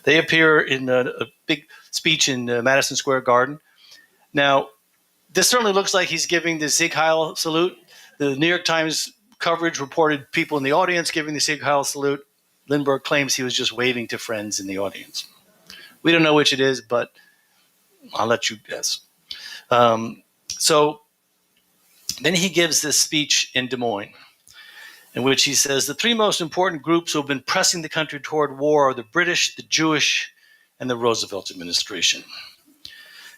They appear in a big speech in Madison Square Garden. Now, this certainly looks like he's giving the Sieg Heil salute. The New York Times coverage reported people in the audience giving the Sieg Heil salute. Lindbergh claims he was just waving to friends in the audience. We don't know which it is, but I'll let you guess. So then he gives this speech in Des Moines, in which he says, "The three most important groups who have been pressing the country toward war are the British, the Jewish, and the Roosevelt administration."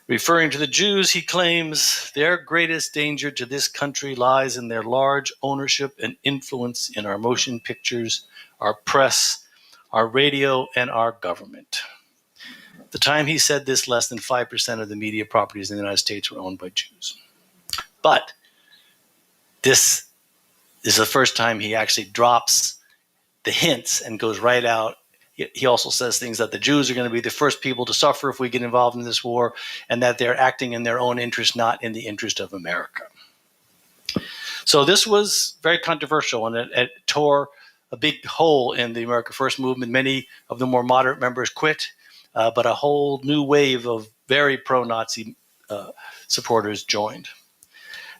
Referring to the Jews, he claims, "Their greatest danger to this country lies in their large ownership and influence in our motion pictures, our press, our radio, and our government." At the time he said this, less than 5% of the media properties in the United States were owned by Jews. But this is the first time he actually drops the hints and goes right out. He also says things that the Jews are going to be the first people to suffer if we get involved in this war, and that they're acting in their own interest, not in the interest of America. So this was very controversial, and it tore a big hole in the America First movement. Many of the more moderate members quit, but a whole new wave of very pro-Nazi supporters joined.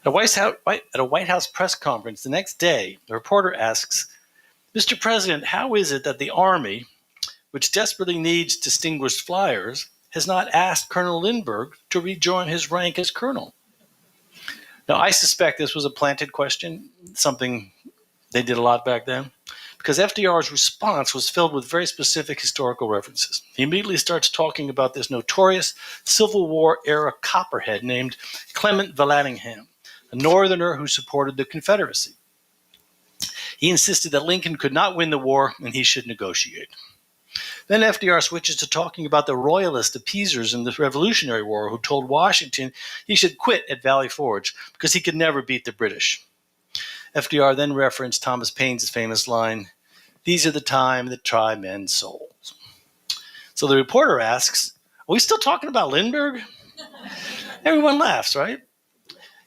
At a White House press conference the next day, the reporter asks, "Mr. President, how is it that the Army, which desperately needs distinguished flyers, has not asked Colonel Lindbergh to rejoin his rank as colonel?" Now, I suspect this was a planted question, something they did a lot back then, because FDR's response was filled with very specific historical references. He immediately starts talking about this notorious Civil War-era copperhead named Clement Vallandigham, a Northerner who supported the Confederacy. He insisted that Lincoln could not win the war and he should negotiate. Then FDR switches to talking about the royalist appeasers in the Revolutionary War who told Washington he should quit at Valley Forge because he could never beat the British. FDR then referenced Thomas Paine's famous line, "These are the time that try men's souls." So the reporter asks, "Are we still talking about Lindbergh?" Everyone laughs, right?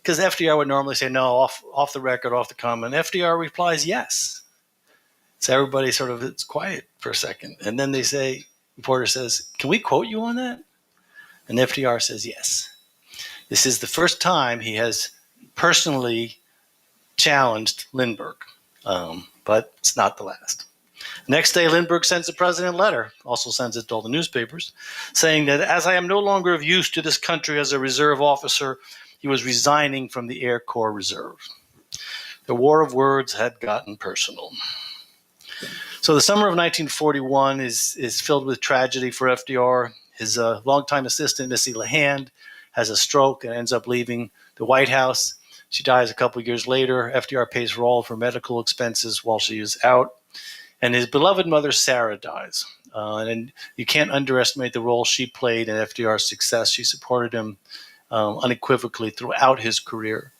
Because FDR would normally say, "No, off the record, off the comment." FDR replies, "Yes." So everybody sort of it's quiet for a second. And then reporter says, "Can we quote you on that?" And FDR says, "Yes." This is the first time he has personally challenged Lindbergh, but it's not the last. Next day, Lindbergh sends the president a letter, also sends it to all the newspapers, saying that as I am no longer of use to this country as a reserve officer, he was resigning from the Air Corps Reserve. The war of words had gotten personal. So the summer of 1941 is filled with tragedy for FDR. His longtime assistant, Missy LeHand, has a stroke and ends up leaving the White House. She dies a couple of years later. FDR pays for all of her medical expenses while she is out. And his beloved mother, Sarah, dies. And you can't underestimate the role she played in FDR's success. She supported him unequivocally throughout his career.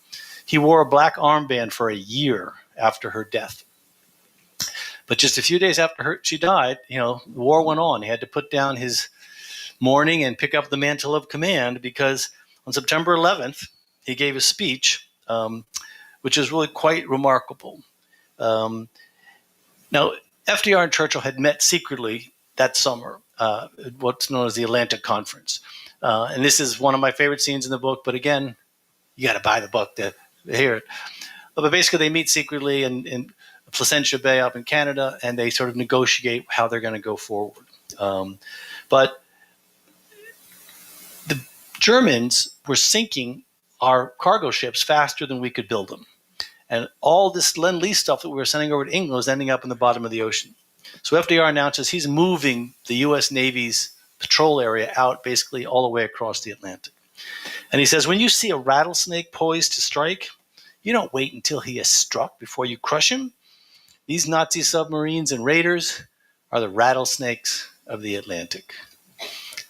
He wore a black armband for a year after her death. But just a few days after she died, the war went on. He had to put down his mourning and pick up the mantle of command because on September 11th, he gave a speech, which is really quite remarkable. Now, FDR and Churchill had met secretly that summer, what's known as the Atlantic Conference. And this is one of my favorite scenes in the book. But again, you got to buy the book to hear it. But basically, they meet secretly in Placentia Bay up in Canada, and they sort of negotiate how they're going to go forward. But the Germans were sinking our cargo ships faster than we could build them. And all this Lend-Lease stuff that we were sending over to England was ending up in the bottom of the ocean. So FDR announces he's moving the U.S. Navy's patrol area out basically all the way across the Atlantic. And he says, when you see a rattlesnake poised to strike, you don't wait until he is struck before you crush him. These Nazi submarines and raiders are the rattlesnakes of the Atlantic.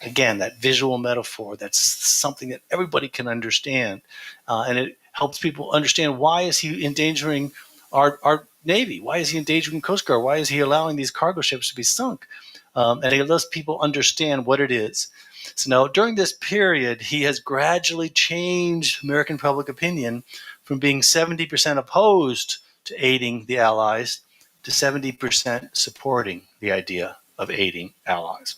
Again, that visual metaphor, that's something that everybody can understand. And it helps people understand, why is he endangering our Navy? Why is he endangering Coast Guard? Why is he allowing these cargo ships to be sunk? And it lets people understand what it is. So now, during this period, he has gradually changed American public opinion from being 70% opposed to aiding the Allies to 70% supporting the idea of aiding Allies.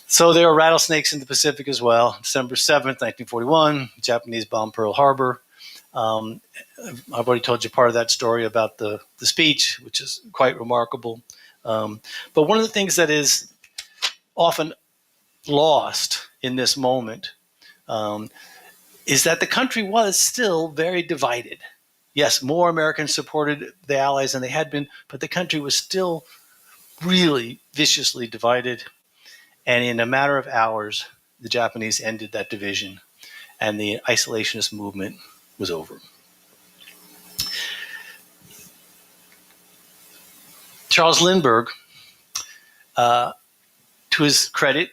So there are rattlesnakes in the Pacific as well. December 7th, 1941, Japanese bomb Pearl Harbor. I've already told you part of that story about the speech, which is quite remarkable. But one of the things that is often lost in this moment is that the country was still very divided. Yes, more Americans supported the Allies than they had been, but the country was still really viciously divided. And in a matter of hours, the Japanese ended that division, and the isolationist movement was over. Charles Lindbergh, to his credit,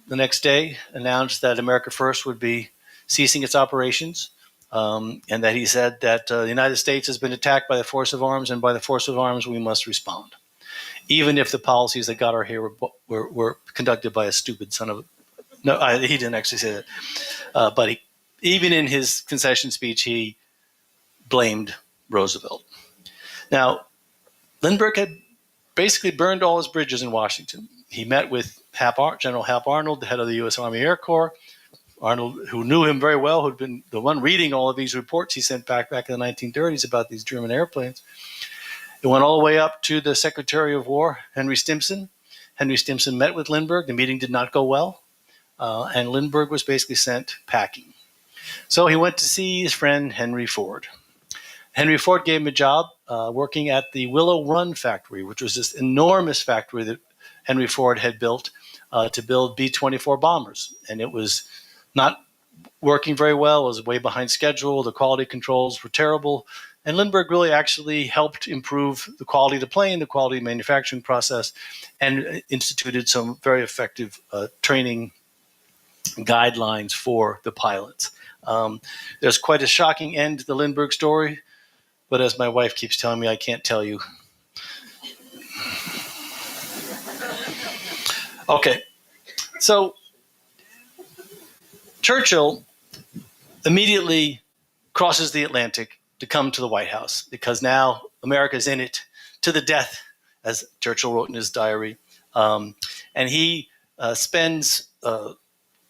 the next day announced that America First would be ceasing its operations, and that he said that the United States has been attacked by the force of arms, and by the force of arms we must respond, even if the policies that got her here were conducted by a stupid son of – no, he didn't actually say that. But even in his concession speech, he blamed Roosevelt. Now, Lindbergh had basically burned all his bridges in Washington. He met with General Hap Arnold, the head of the U.S. Army Air Corps. Arnold, who knew him very well, who'd been the one reading all of these reports he sent back in the 1930s about these German airplanes. It went all the way up to the Secretary of War, Henry Stimson. Henry Stimson met with Lindbergh. The meeting did not go well, and Lindbergh was basically sent packing. So he went to see his friend Henry Ford. Henry Ford gave him a job working at the Willow Run factory, which was this enormous factory that Henry Ford had built to build B-24 bombers. And it was not working very well. It was way behind schedule. The quality controls were terrible. And Lindbergh really actually helped improve the quality of the plane, the quality of the manufacturing process, and instituted some very effective training guidelines for the pilots. There's quite a shocking end to the Lindbergh story, but as my wife keeps telling me, I can't tell you. Okay, so Churchill immediately crosses the Atlantic to come to the White House because now America's in it to the death, as Churchill wrote in his diary. And he spends a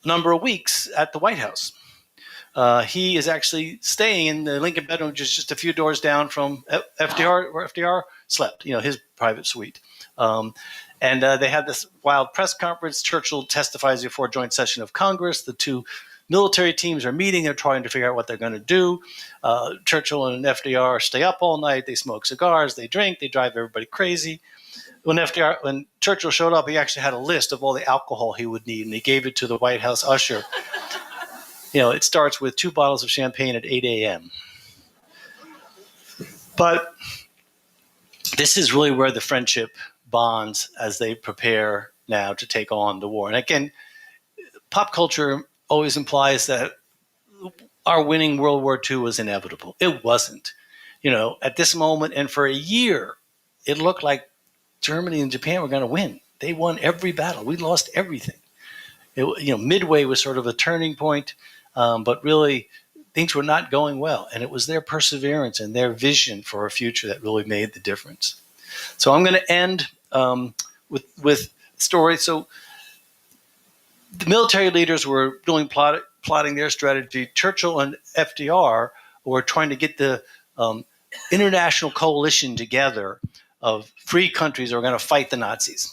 number of weeks at the White House. He is actually staying in the Lincoln bedroom, which is just a few doors down from FDR, where FDR slept, his private suite. And they had this wild press conference. Churchill testifies before a joint session of Congress. The two military teams are meeting. They're trying to figure out what they're going to do. Churchill and FDR stay up all night. They smoke cigars. They drink. They drive everybody crazy. When Churchill showed up, he actually had a list of all the alcohol he would need, and he gave it to the White House usher. It starts with 2 bottles of champagne at 8 a.m. But this is really where the friendship bonds as they prepare now to take on the war. And again, pop culture always implies that our winning World War II was inevitable. It wasn't. At this moment and for a year, it looked like Germany and Japan were going to win. They won every battle. We lost everything. Midway was sort of a turning point, but really things were not going well. And it was their perseverance and their vision for a future that really made the difference. So I'm going to end with story. So the military leaders were doing plotting their strategy. Churchill and FDR were trying to get the international coalition together of free countries that were going to fight the Nazis.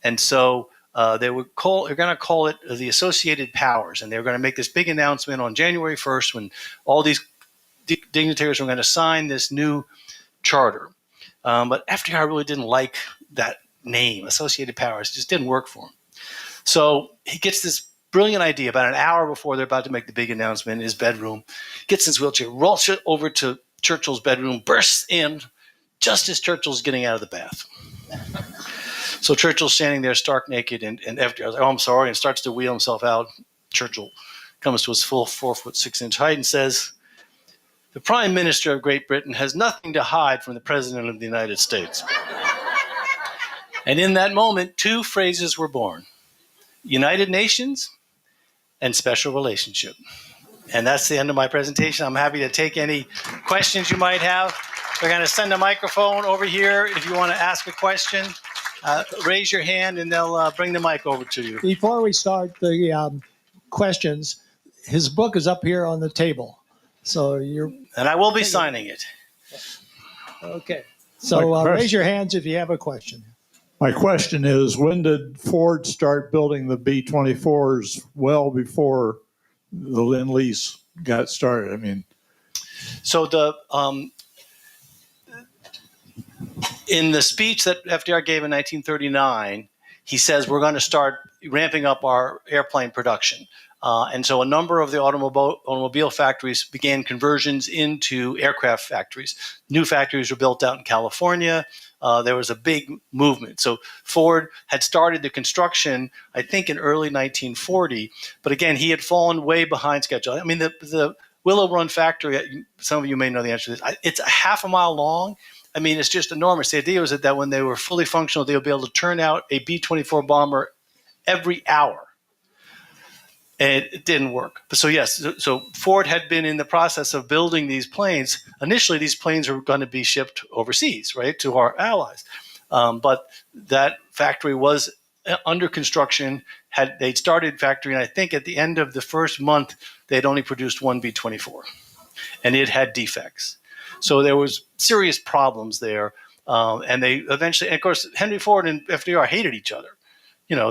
And so they're going to call it the Associated Powers. And they were going to make this big announcement on January 1st when all these dignitaries were going to sign this new charter. But FDR really didn't like that name, Associated Powers. It just didn't work for him. So he gets this brilliant idea about an hour before they're about to make the big announcement in his bedroom, gets in his wheelchair, rolls it over to Churchill's bedroom, bursts in just as Churchill's getting out of the bath. So Churchill's standing there stark naked, and FDR's like, "Oh, I'm sorry," and starts to wheel himself out. Churchill comes to his full 4'6" height and says, "The Prime Minister of Great Britain has nothing to hide from the President of the United States." And in that moment, 2 phrases were born: United Nations and special relationship. And that's the end of my presentation. I'm happy to take any questions you might have. We're going to send a microphone over here. If you want to ask a question, raise your hand and they'll bring the mic over to you. Before we start the questions, his book is up here on the table. So and I will be signing it. Okay. So raise your hands if you have a question. My question is, when did Ford start building the B-24s well before the Lend-Lease got started? So in the speech that FDR gave in 1939, he says we're going to start ramping up our airplane production. And so a number of the automobile factories began conversions into aircraft factories. New factories were built out in California. There was a big movement. So Ford had started the construction, I think, in early 1940. But again, he had fallen way behind schedule. The Willow Run factory, some of you may know the answer to this, it's a half a mile long. It's just enormous. The idea was that when they were fully functional, they would be able to turn out a B-24 bomber every hour. And it didn't work. So yes, so Ford had been in the process of building these planes. Initially, these planes were going to be shipped overseas, right, to our allies. But that factory was under construction. They'd started factory, and I think at the end of the first month, they'd only produced 1 B-24, and it had defects. So there was serious problems there, and they eventually, and of course, Henry Ford and FDR hated each other.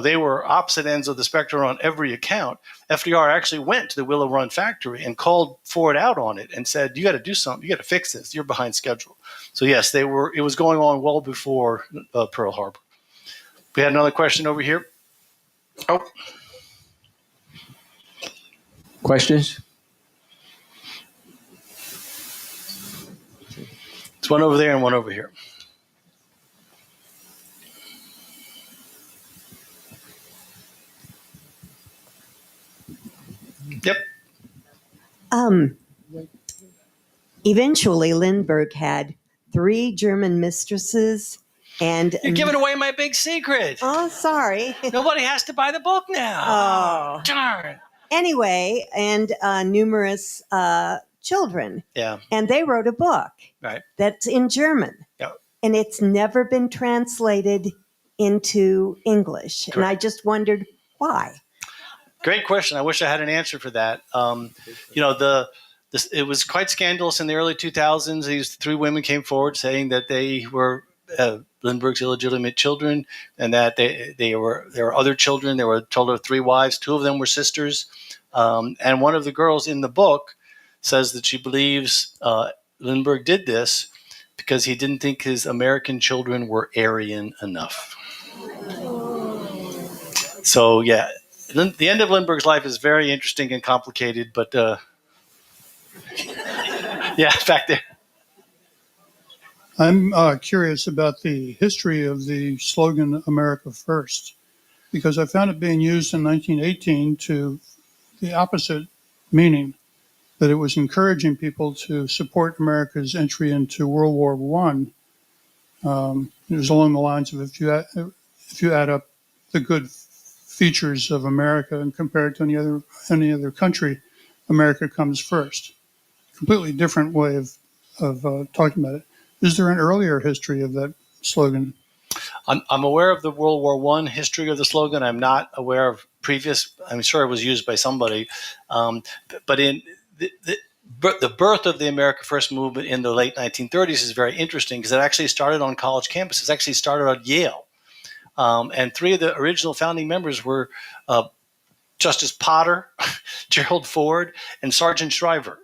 They were opposite ends of the spectrum on every account. FDR actually went to the Willow Run factory and called Ford out on it and said, "You got to do something. You got to fix this. You're behind schedule." So yes, it was going on well before Pearl Harbor. We had another question over here. Oh. Questions? There's one over there and one over here. Yep. Eventually, Lindbergh had 3 German mistresses and. You're giving away my big secret. Oh, sorry. Nobody has to buy the book now. Oh. Darn. Anyway, and numerous children. Yeah. And they wrote a book Right. that's in German. Yeah. And it's never been translated into English. Correct. And I just wondered why. Great question. I wish I had an answer for that. It was quite scandalous in the early 2000s. These 3 women came forward saying that they were Lindbergh's illegitimate children, and that there were other children. They were a total of 3 wives. 2 of them were sisters, and one of the girls in the book says that she believes Lindbergh did this because he didn't think his American children were Aryan enough. So yeah, the end of Lindbergh's life is very interesting and complicated, but yeah, back there. I'm curious about the history of the slogan "America First," because I found it being used in 1918 to the opposite meaning, that it was encouraging people to support America's entry into World War I. It was along the lines of if you add up the good features of America and compare it to any other country, America comes first. Completely different way of talking about it. Is there an earlier history of that slogan? I'm aware of the World War I history of the slogan. I'm not aware of previous. I'm sure it was used by somebody, but in the birth of the America First movement in the late 1930s is very interesting because it actually started on college campuses. It actually started at Yale, and 3 of the original founding members were Justice Potter, Gerald Ford, and Sergeant Shriver.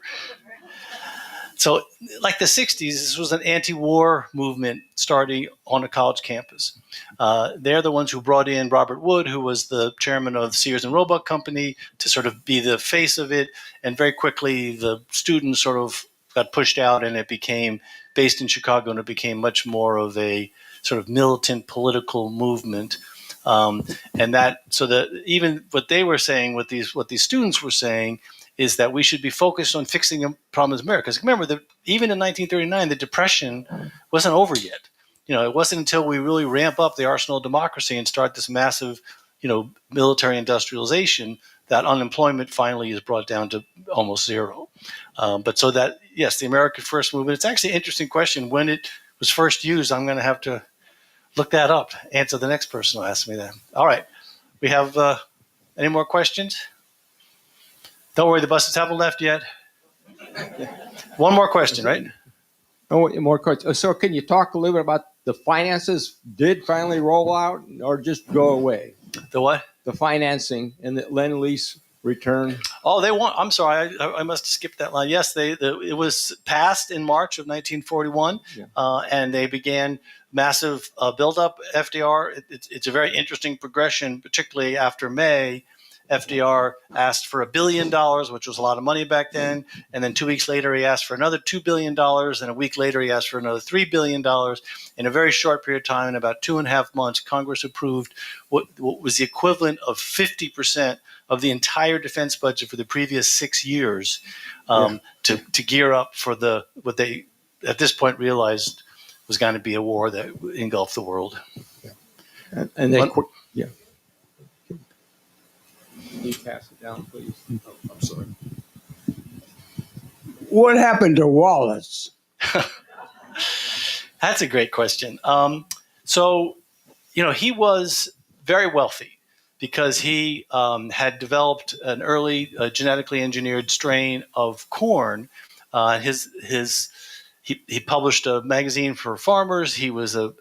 So like the 60s, this was an anti-war movement starting on a college campus. They're the ones who brought in Robert Wood, who was the chairman of Sears and Roebuck Company, to sort of be the face of it. And very quickly, the students sort of got pushed out, and it became based in Chicago, and it became much more of a sort of militant political movement. And that, so that even what they were saying, what these students were saying, is that we should be focused on fixing the problems in America. Because remember, even in 1939, the Depression wasn't over yet. It wasn't until we really ramp up the arsenal of democracy and start this massive, military industrialization that unemployment finally is brought down to almost 0. But so that, yes, the America First movement, it's actually an interesting question. When it was first used, I'm going to have to look that up, answer the next person who asks me that. All right. We have any more questions? Don't worry, the buses haven't left yet. One more question, right? Oh, more questions. So can you talk a little bit about the finances did finally roll out or just go away? The what? The financing and the Lend-Lease return. Oh, they want. I'm sorry, I must have skipped that line. Yes, it was passed in March of 1941, and they began massive buildup. FDR. It's a very interesting progression, particularly after May. FDR asked for $1 billion, which was a lot of money back then. And then 2 weeks later, he asked for another $2 billion. And a week later, he asked for another $3 billion. In a very short period of time, in about 2.5 months, Congress approved what was the equivalent of 50% of the entire defense budget for the previous 6 years to gear up for what they, at this point, realized was going to be a war that engulfed the world. Yeah. And they Can you pass it down, please? Oh, I'm sorry. What happened to Wallace? That's a great question. He was very wealthy because he had developed an early genetically engineered strain of corn. He published a magazine for farmers. He was a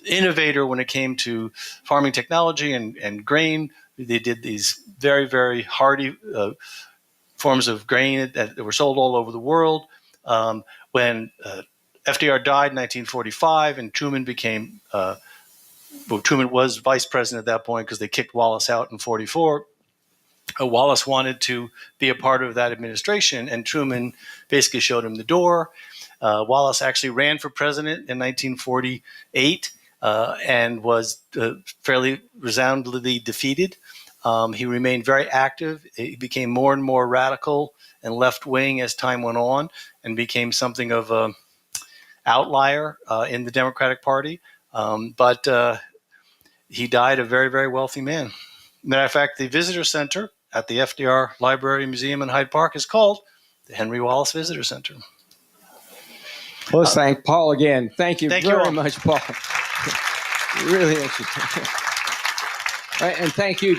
innovator when it came to farming technology and grain. They did these very, very hardy forms of grain that were sold all over the world. When FDR died in 1945 and Truman became, Truman was vice president at that point because they kicked Wallace out in 44. Wallace wanted to be a part of that administration, and Truman basically showed him the door. Wallace actually ran for president in 1948 and was fairly resoundingly defeated. He remained very active. He became more and more radical and left wing as time went on, and became something of an outlier in the Democratic Party. But he died a very, very wealthy man. Matter of fact, the visitor center at the FDR Library Museum in Hyde Park is called the Henry Wallace Visitor Center. Let's thank Paul again. Thank you Thank you very all. much, Paul. Really interesting. Right, and thank you,